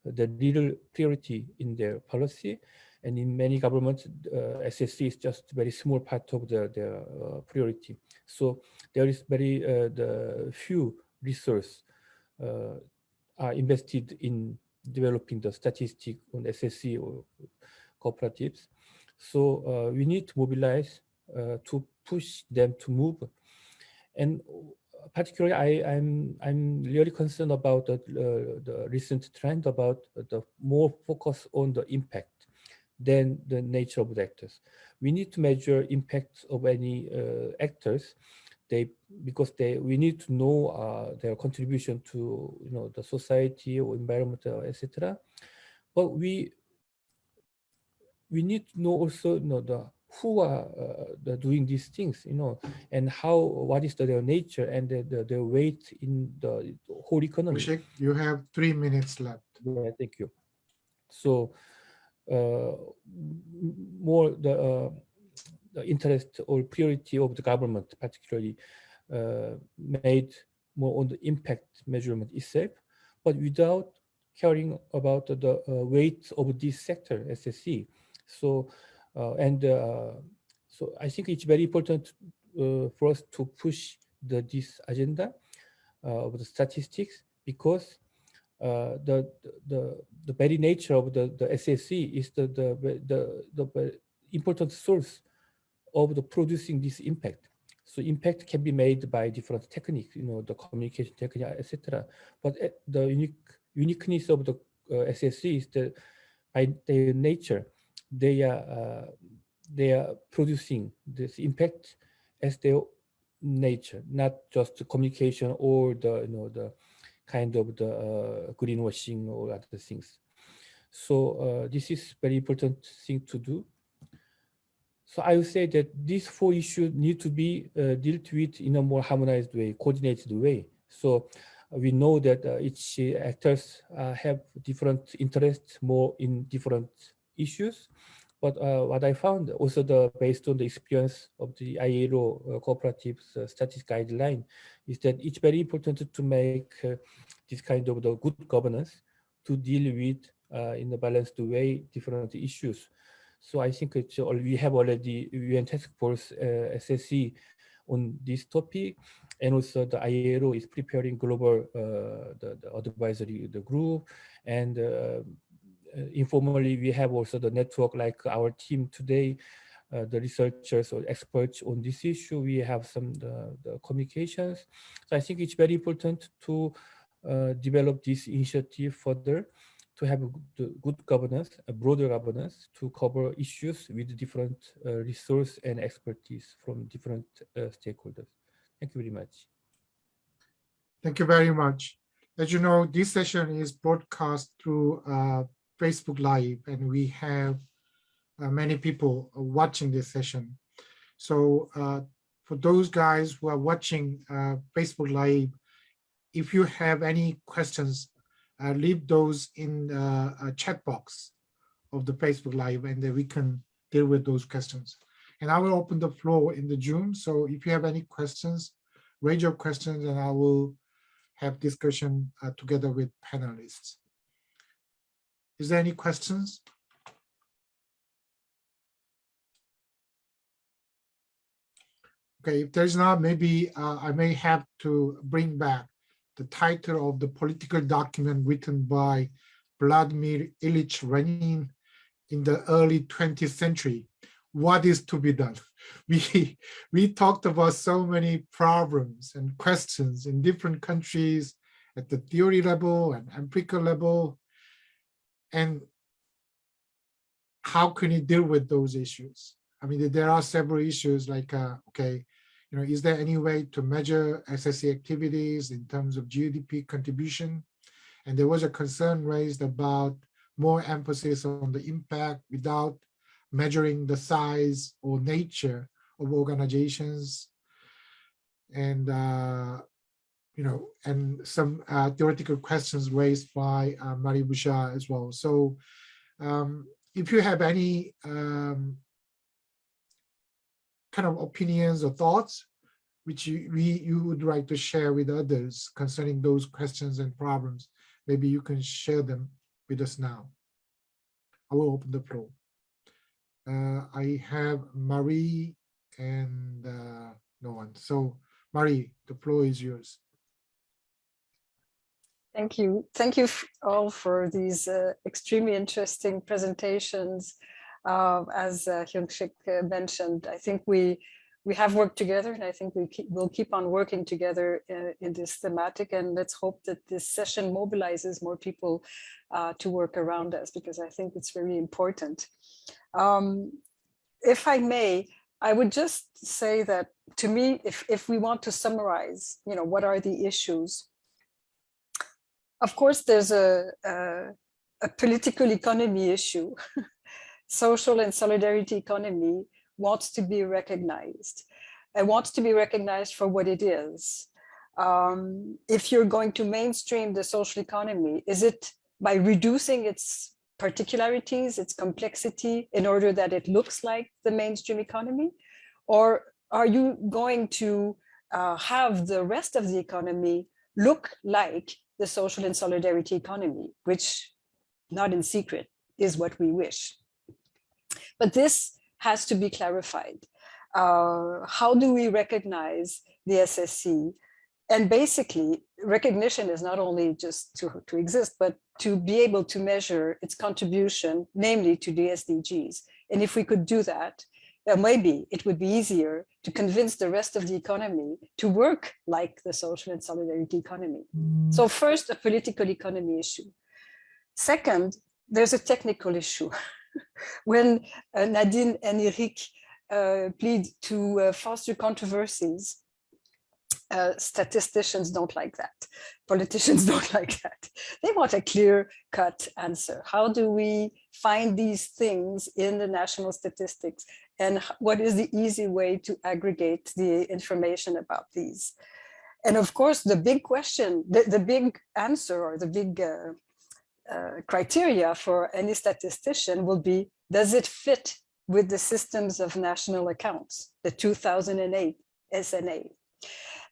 the little priority in their policy. And in many governments, SSC is just very small part of their priority. So there is very the few resources are invested in developing the statistic on SSC or cooperatives. So we need to mobilize to push them to move. And particularly, I'm really concerned about the recent trend about the more focus on the impact than the nature of the actors. We need to measure impact of any actors. Because we need to know their contribution to the society or environment, etc. But we need to know also who are doing these things, and what is their nature and their weight in the whole economy. Abhishek, you have 3 minutes left. Yeah, thank you. So more the interest or priority of the government, particularly made more on the impact measurement itself, but without caring about the weight of this sector, SSC. So, so I think it's very important for us to push this agenda of the statistics, because the very nature of the SSC is the important source of the producing this impact. So impact can be made by different techniques, the communication technique, etc. But the uniqueness of the SSC is that by their nature, they are producing this impact as their nature, not just the communication or the kind of the greenwashing or other things. So this is very important thing to do. So I would say that these 4 issues need to be dealt with in a more harmonized way, coordinated way. So we know that each actors have different interests more in different issues. But what I found also based on the experience of the ILO cooperatives status guideline is that it's very important to make this kind of the good governance to deal with in a balanced way different issues. So I think we have already UN Task Force SSC on this topic, and also the ILO is preparing global the advisory group, and informally we have also the network like our team today, the researchers or experts on this issue. We have some the communications. So I think it's very important to develop this initiative further, to have a good governance, a broader governance, to cover issues with different resource and expertise from different stakeholders. Thank you very much. Thank you very much. As you know, this session is broadcast through Facebook Live, and we have many people watching this session. So for those guys who are watching Facebook Live, if you have any questions, leave those in the chat box of the Facebook Live, and then we can deal with those questions. And I will open the floor in the Zoom. So if you have any questions, raise your questions, and I will have discussion together with panelists. Is there any questions? Okay, if there's not, maybe I may have to bring back the title of the political document written by Vladimir Ilyich Lenin in the early 20th century. What is to be done? We talked about so many problems and questions in different countries at the theory level and empirical level. And how can you deal with those issues? I mean, there are several issues like, okay, is there any way to measure SSC activities in terms of GDP contribution? And there was a concern raised about more emphasis on the impact without measuring the size or nature of organizations. And, and some theoretical questions raised by Marie Bouchard as well. So if you have any kind of opinions or thoughts which you would like to share with others concerning those questions and problems, maybe you can share them with us now. I will open the floor. I have Marie and no one. So Marie, the floor is yours. Thank you. Thank you all for these extremely interesting presentations. As Hyung-Sik mentioned, I think we have worked together, and I think we'll keep on working together in this thematic, and let's hope that this session mobilizes more people to work around us, because I think it's very important. If I may, I would just say that, to me, if we want to summarize, what are the issues? Of course, there's a political economy issue. Social and solidarity economy wants to be recognized. It wants to be recognized for what it is. If you're going to mainstream the social economy, is it by reducing its particularities, its complexity, in order that it looks like the mainstream economy? Or are you going to have the rest of the economy look like the social and solidarity economy, which, not in secret, is what we wish? But this has to be clarified. How do we recognize the SSC? And basically, recognition is not only just to exist, but to be able to measure its contribution, namely to the SDGs. And if we could do that, maybe it would be easier to convince the rest of the economy to work like the social and solidarity economy. So first, a political economy issue. Second, there's a technical issue. When Nadine and Eric plead to foster controversies, statisticians don't like that. Politicians don't like that. They want a clear-cut answer. How do we find these things in the national statistics? And what is the easy way to aggregate the information about these? And of course, the big question, the big answer, or the big criteria for any statistician will be, does it fit with the systems of national accounts, the 2008 SNA?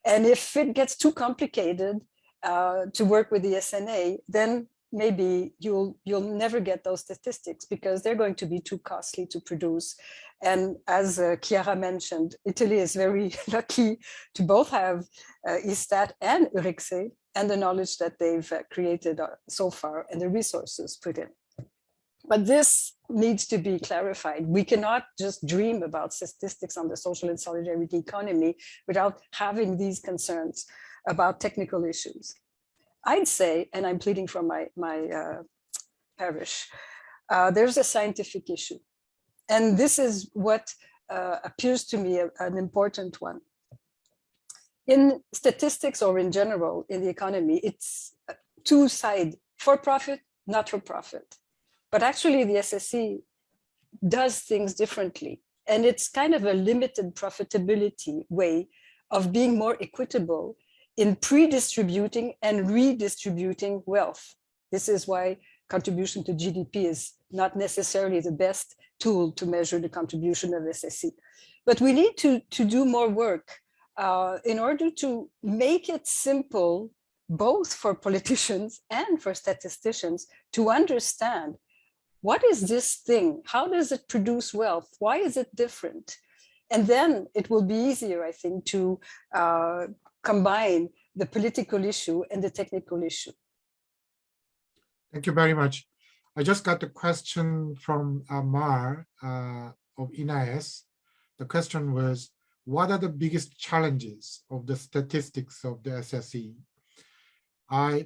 And if it gets too complicated to work with the SNA, then maybe you'll never get those statistics, because they're going to be too costly to produce. And as Chiara mentioned, Italy is very lucky to both have ISTAT and Euryxé, and the knowledge that they've created so far and the resources put in. But this needs to be clarified. We cannot just dream about statistics on the social and solidarity economy without having these concerns about technical issues. I'd say, and I'm pleading from my parish, there's a scientific issue. And this is what appears to me an important one. In statistics, or in general in the economy, it's two sides, for profit, not for profit. But actually the SSC does things differently. And it's kind of a limited profitability way of being more equitable in pre-distributing and redistributing wealth. This is why contribution to GDP is not necessarily the best tool to measure the contribution of SSC. But we need to do more work in order to make it simple, both for politicians and for statisticians, to understand, what is this thing? How does it produce wealth? Why is it different? And then it will be easier, I think, to combine the political issue and the technical issue. Thank you very much. I just got a question from Mar of INAES. The question was, what are the biggest challenges of the statistics of the SSC?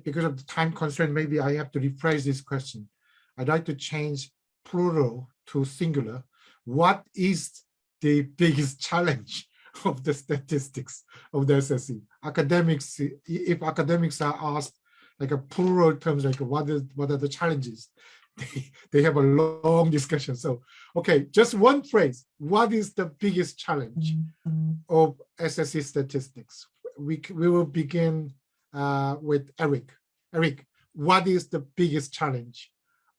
Because of the time constraint, maybe I have to rephrase this question. I'd like to change plural to singular. What is the biggest challenge of the statistics of the SSC? Academics, if academics are asked like a plural terms, like what are the challenges? They have a long discussion. So, okay, just one phrase. What is the biggest challenge of SSC statistics? We will begin with Eric. Eric, what is the biggest challenge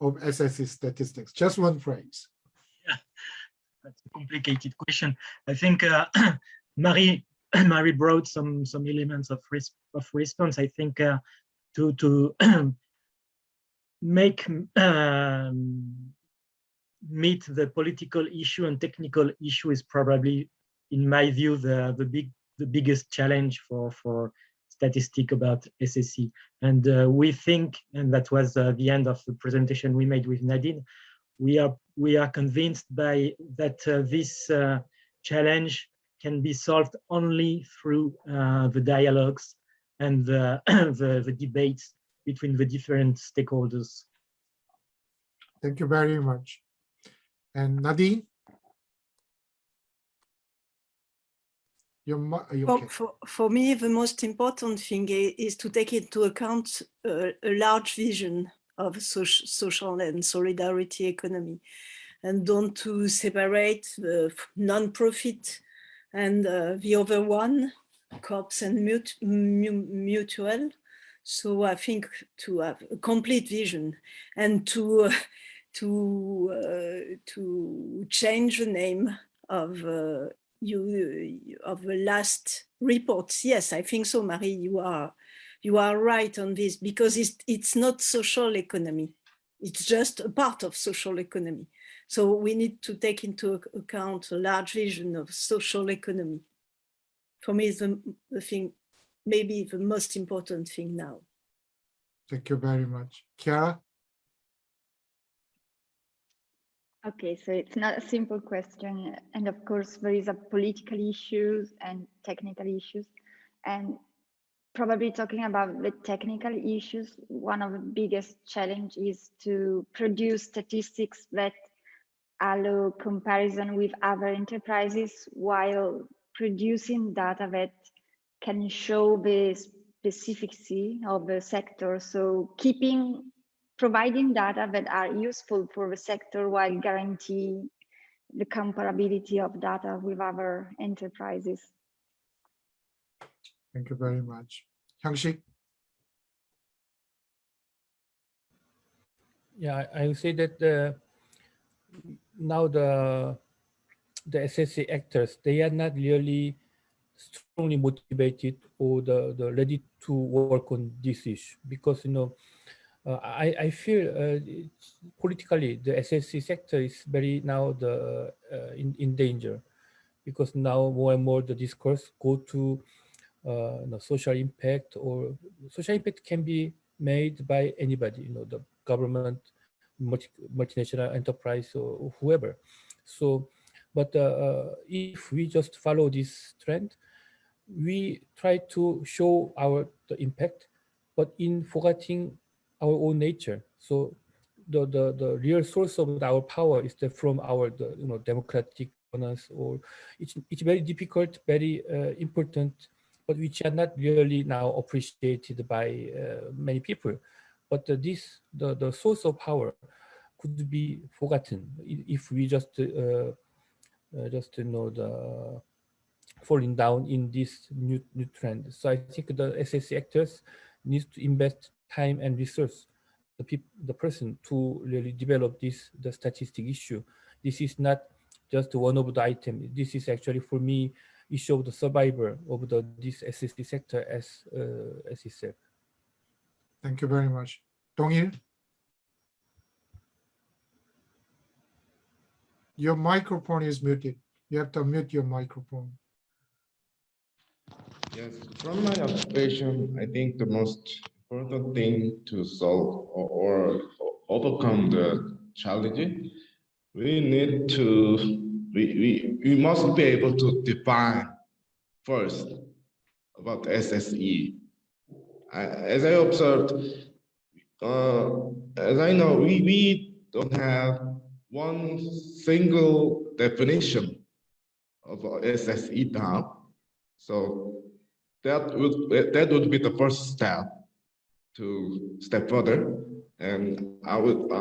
of SSE statistics? Just one phrase. Yeah, that's a complicated question. I think Marie brought some elements of response. I think to make meet the political issue and technical issue is probably, in my view, the biggest challenge for statistic about SSE. And we think, and that was the end of the presentation we made with Nadine, we are convinced by that this challenge can be solved only through the dialogues and the debates between the different stakeholders. Thank you very much. And Nadine? Are you okay? For me, the most important thing is to take into account a large vision of social and solidarity economy, and don't to separate the non-profit and the other one, corps and mutual. So I think to have a complete vision and to change the name of the last reports. Yes, I think so, Marie. You are right on this, because it's not social economy. It's just a part of social economy. So we need to take into account a large vision of social economy. For me, is the thing, maybe the most important thing now. Thank you very much. Chiara? Okay, so it's not a simple question. And of course, there is a political issues and technical issues. And probably talking about the technical issues, one of the biggest challenges is to produce statistics that allow comparison with other enterprises while producing data that can show the specificity of the sector. So providing data that are useful for the sector while guaranteeing the comparability of data with other enterprises. Thank you very much. Hyung-sik? Yeah, I would say that now the SSE actors, they are not really strongly motivated or the ready to work on this issue, because I feel politically the SSE sector is very now in danger, because now more and more the discourse go to social impact, or social impact can be made by anybody, the government, multinational enterprise, or whoever. So, but if we just follow this trend, we try to show the impact, but in forgetting our own nature. So the real source of our power is from our democratic governance, or it's very difficult, very important, but which are not really now appreciated by many people. But the source of power could be forgotten if we just falling down in this new trend. So I think the SSE actors need to invest time and resource, the person, to really develop the statistic issue. This is not just one of the items. This is actually, for me, issue of the survivor of this SSE sector as itself. Thank you very much. Dong-il? Your microphone is muted. You have to mute your microphone. Yes, from my observation, I think the most important thing to solve or overcome the challenge, we must be able to define first about SSE. As I observed, as I know, we don't have one single definition of SSE now. So that would be the first step to step further. And I would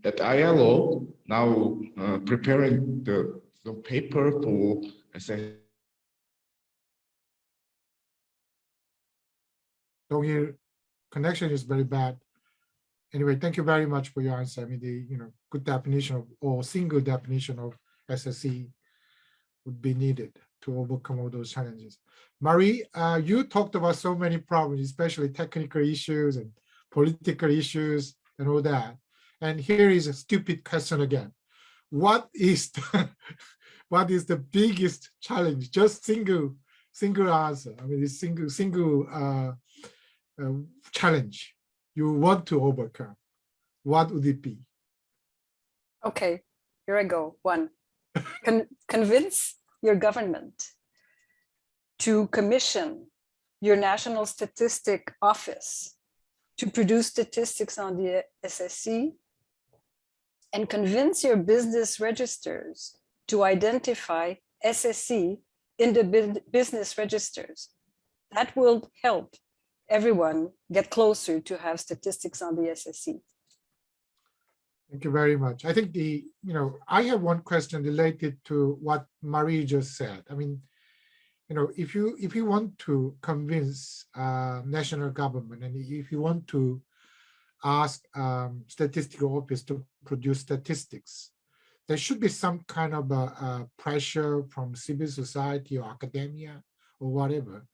at ILO now preparing the paper for SSE Dong-il, connection is very bad. Anyway, thank you very much for your answer. I mean, the good definition of or single definition of SSE would be needed to overcome all those challenges. Marie, you talked about so many problems, especially technical issues and political issues and all that. And here is a stupid question again. What is what is the biggest challenge? Just single answer. I mean, this single challenge you want to overcome. What would it be? Okay, here I go. One, convince your government to commission your National Statistic Office to produce statistics on the SSE, and convince your business registers to identify SSE in the business registers. That will help everyone get closer to have statistics on the SSE. Thank you very much. I think I have one question related to what Marie just said. I mean, if you want to convince national government, and if you want to ask statistical office to produce statistics, there should be some kind of a pressure from civil society or academia or whatever.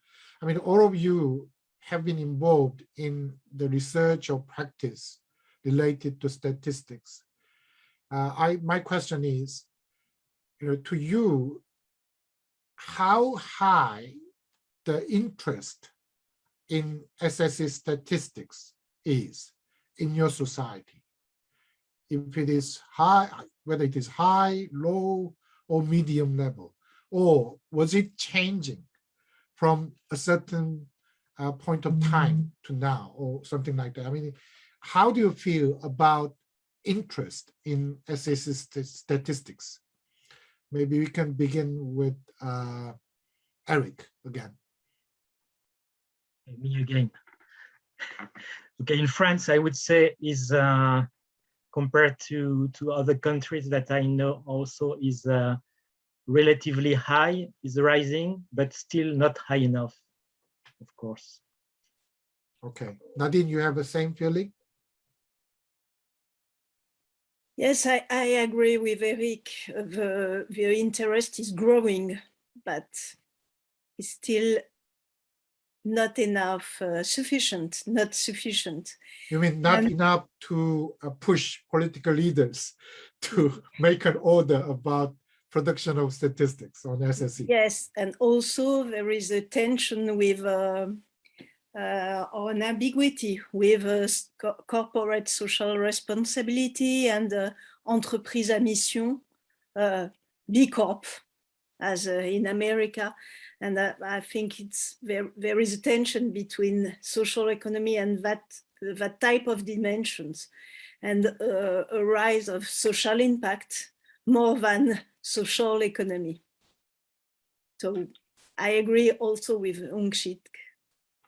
I mean, all of you have been involved in the research or practice related to statistics. My question is, to you, how high the interest in SSE statistics is in your society? If it is high, whether it is high, low, or medium level, or was it changing from a certain point of time to now, or something like that? I mean, how do you feel about interest in SSE statistics? Maybe we can begin with Eric again. Me again. Okay, in France, I would say is compared to other countries that I know also is relatively high, is rising, but still not high enough, of course. Okay, Nadine, you have the same feeling? Yes, I agree with Eric. The interest is growing, but it's still not enough, not sufficient. You mean not enough to push political leaders to make an order about production of statistics on SSE? Yes, and also there is a tension with or an ambiguity with corporate social responsibility and entreprise à mission, B Corp, as in America. And I think there is a tension between social economy and that type of dimensions, and a rise of social impact more than social economy. So I agree also with Ung-Shik.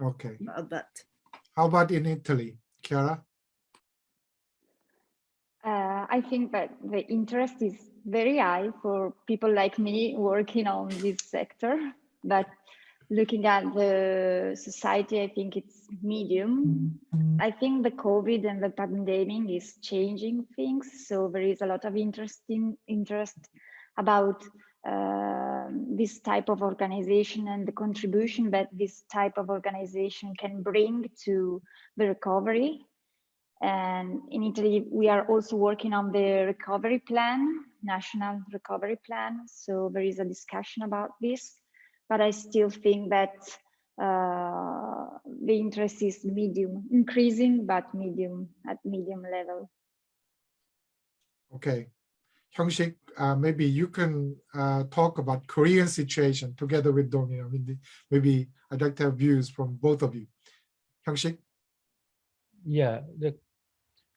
Okay. About that. How about in Italy, Chiara? I think that the interest is very high for people like me working on this sector, but looking at the society, I think it's medium. I think the COVID and the pandemic is changing things, so there is a lot of interest about this type of organization and the contribution that this type of organization can bring to the recovery. And in Italy, we are also working on the recovery plan, national recovery plan. So there is a discussion about this, but I still think that the interest is medium, increasing, but medium, at medium level. Okay. Hyung-Shik, maybe you can talk about Korean situation together with Dong-il. I mean, maybe I'd like to have views from both of you. Hyung-Shik? Yeah, the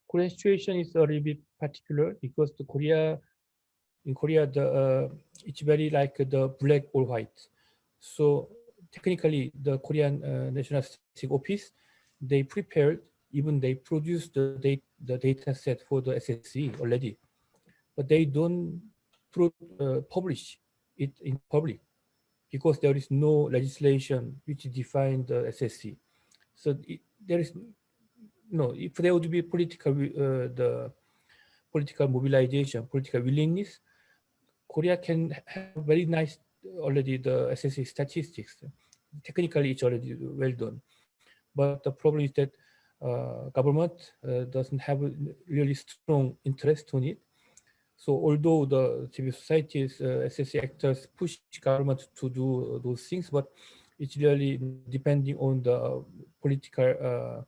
Korean situation is a little bit particular because in Korea, it's very like the black or white. So technically, the Korean National Statistics Office, they prepared, even they produced the data set for the SSE already, but they don't publish it in public because there is no legislation which defines the SSE. So there is no, if there would be political the political mobilization, political willingness, Korea can have very nice already the SSE statistics. Technically, it's already well done, but the problem is that government doesn't have a really strong interest on it. So although the civil society's SSE actors push government to do those things, but it's really depending on the political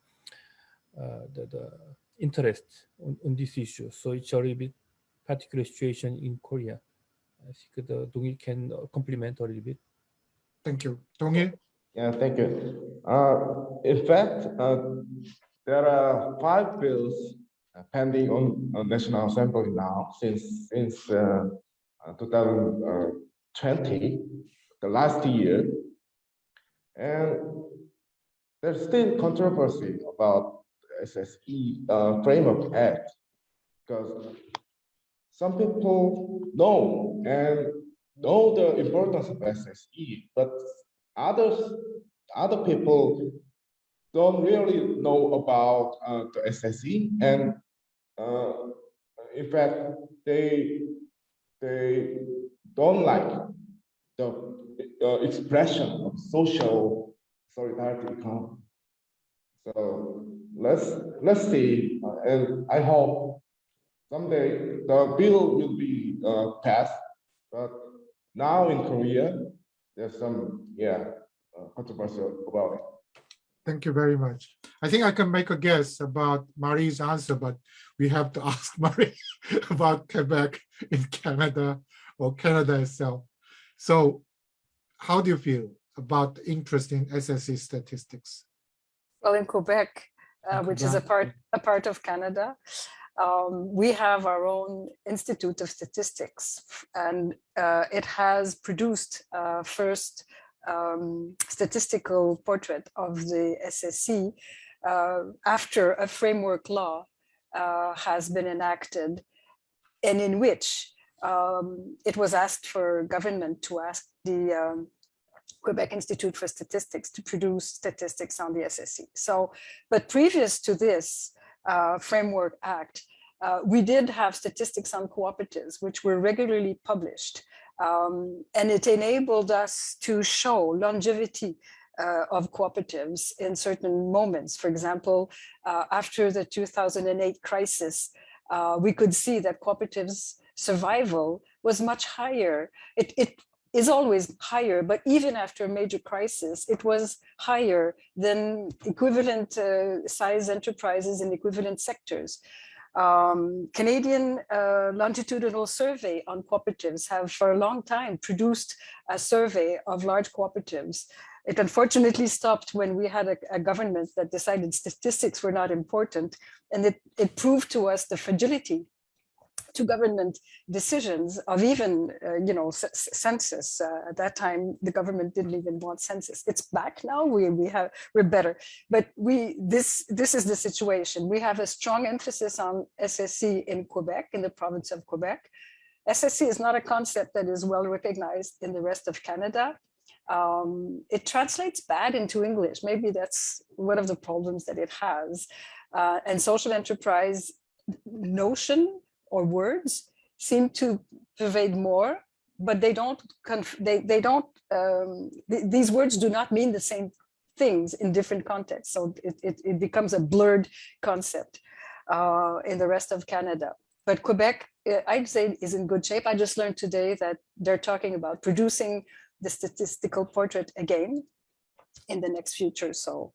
the interest on this issue. So it's a little bit particular situation in Korea. I think the Dong-il can complement a little bit. Thank you. Dong-il? Yeah, thank you. In fact, there are 5 bills pending on National Assembly now since 2020, the last year, and there's still controversy about SSE Framework Act because some people know the importance of SSE, but other people don't really know about the SSE, and in fact they don't like the expression of social solidarity economy. So let's see, and I hope someday the bill will be passed. But now in Korea, there's some controversy about it. Thank you very much. I think I can make a guess about Marie's answer, but we have to ask Marie about Quebec in Canada or Canada itself. So how do you feel about interest in SSE statistics? Well, in Quebec, which is a part of Canada, we have our own Institute of Statistics, and it has produced first statistical portrait of the SSE after a framework law has been enacted, and in which it was asked for government to ask the Quebec Institute for Statistics to produce statistics on the SSE. So, but previous to this Framework Act, we did have statistics on cooperatives, which were regularly published. And it enabled us to show longevity of cooperatives in certain moments. For example, after the 2008 crisis, we could see that cooperatives' survival was much higher. It is always higher, but even after a major crisis, it was higher than equivalent size enterprises in equivalent sectors. Canadian longitudinal survey on cooperatives have for a long time produced a survey of large cooperatives. It unfortunately stopped when we had a government that decided statistics were not important, and it proved to us the fragility to government decisions of even, census. At that time, the government didn't even want census. It's back now. We're better, but this is the situation. We have a strong emphasis on SSE in Quebec, in the province of Quebec. SSE is not a concept that is well recognized in the rest of Canada. It translates bad into English. Maybe that's one of the problems that it has. And social enterprise notion or words seem to pervade more, but they don't. These words do not mean the same things in different contexts. So it becomes a blurred concept in the rest of Canada. But Quebec, I'd say, is in good shape. I just learned today that they're talking about producing the statistical portrait again in the next future. So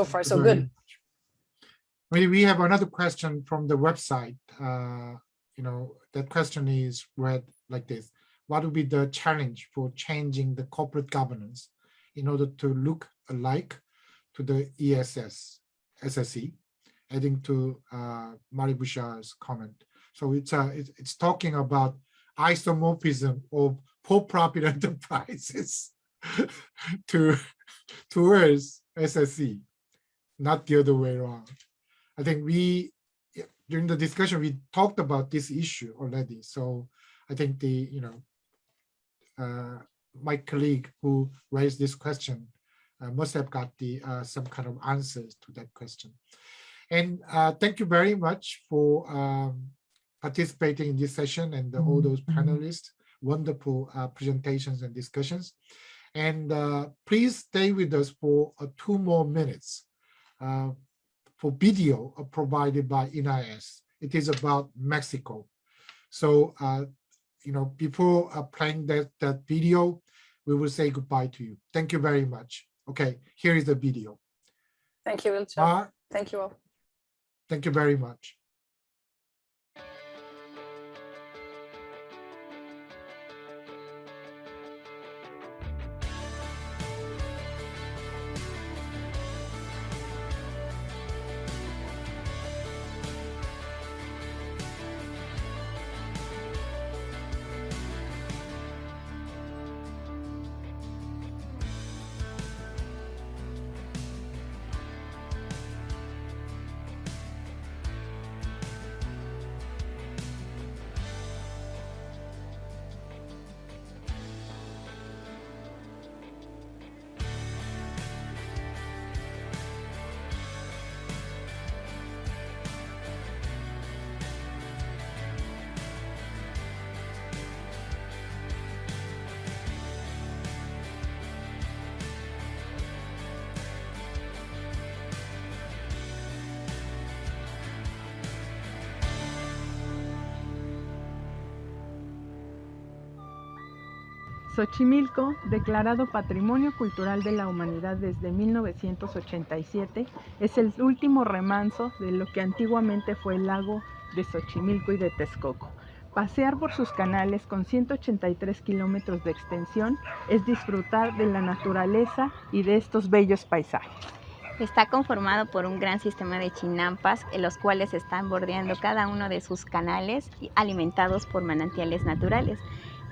far, so good. We have another question from the website. That question is read like this: what would be the challenge for changing the corporate governance in order to look alike to the SSE? Adding to Marie Bouchard's comment. So it's talking about isomorphism of for-profit enterprises towards SSE, not the other way around. I think during the discussion, we talked about this issue already. So I think my colleague who raised this question must have got the some kind of answers to that question. And thank you very much for participating in this session and all those panelists. Wonderful presentations and discussions. And please stay with us for 2 more minutes for video provided by NIS. It is about Mexico. So, before playing that video, we will say goodbye to you. Thank you very much. Okay, here is the video. Thank you, Wilchang. Mar, Thank you all. thank you very much. Xochimilco, declarado Patrimonio Cultural de la Humanidad desde 1987, es el último remanso de lo que antiguamente fue el lago de Xochimilco y de Texcoco. Pasear por sus canales con 183 kilómetros de extensión es disfrutar de la naturaleza y de estos bellos paisajes. Está conformado por un gran sistema de chinampas, en los cuales están bordeando cada uno de sus canales alimentados por manantiales naturales.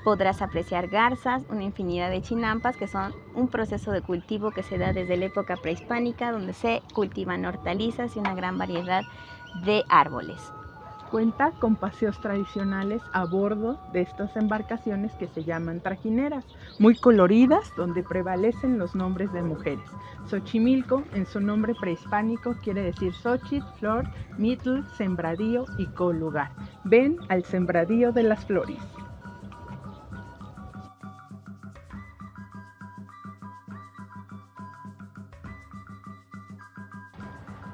Podrás apreciar garzas, una infinidad de chinampas que son un proceso de cultivo que se da desde la época prehispánica, donde se cultivan hortalizas y una gran variedad de árboles. Cuenta con paseos tradicionales a bordo de estas embarcaciones que se llaman trajineras, muy coloridas, donde prevalecen los nombres de mujeres. Xochimilco, en su nombre prehispánico, quiere decir Xochitl, flor, mitl, sembradío y colugar. Ven al sembradío de las flores.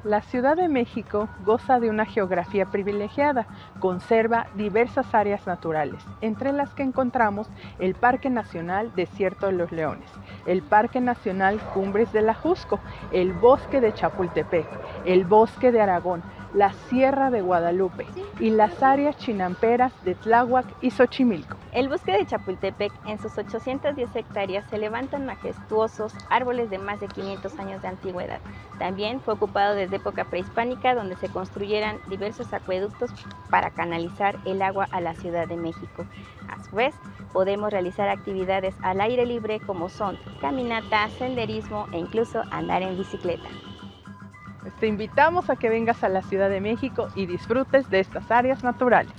La Ciudad de México goza de una geografía privilegiada, conserva diversas áreas naturales, entre las que encontramos el Parque Nacional Desierto de los Leones, el Parque Nacional Cumbres del Ajusco, el Bosque de Chapultepec, el Bosque de Aragón, la Sierra de Guadalupe y las áreas chinamperas de Tláhuac y Xochimilco. El bosque de Chapultepec, en sus 810 hectáreas, se levantan majestuosos árboles de más de 500 años de antigüedad. También fue ocupado desde época prehispánica, donde se construyeran diversos acueductos para canalizar el agua a la Ciudad de México. A su vez, podemos realizar actividades al aire libre como son caminata, senderismo e incluso andar en bicicleta. Te invitamos a que vengas a la Ciudad de México y disfrutes de estas áreas naturales.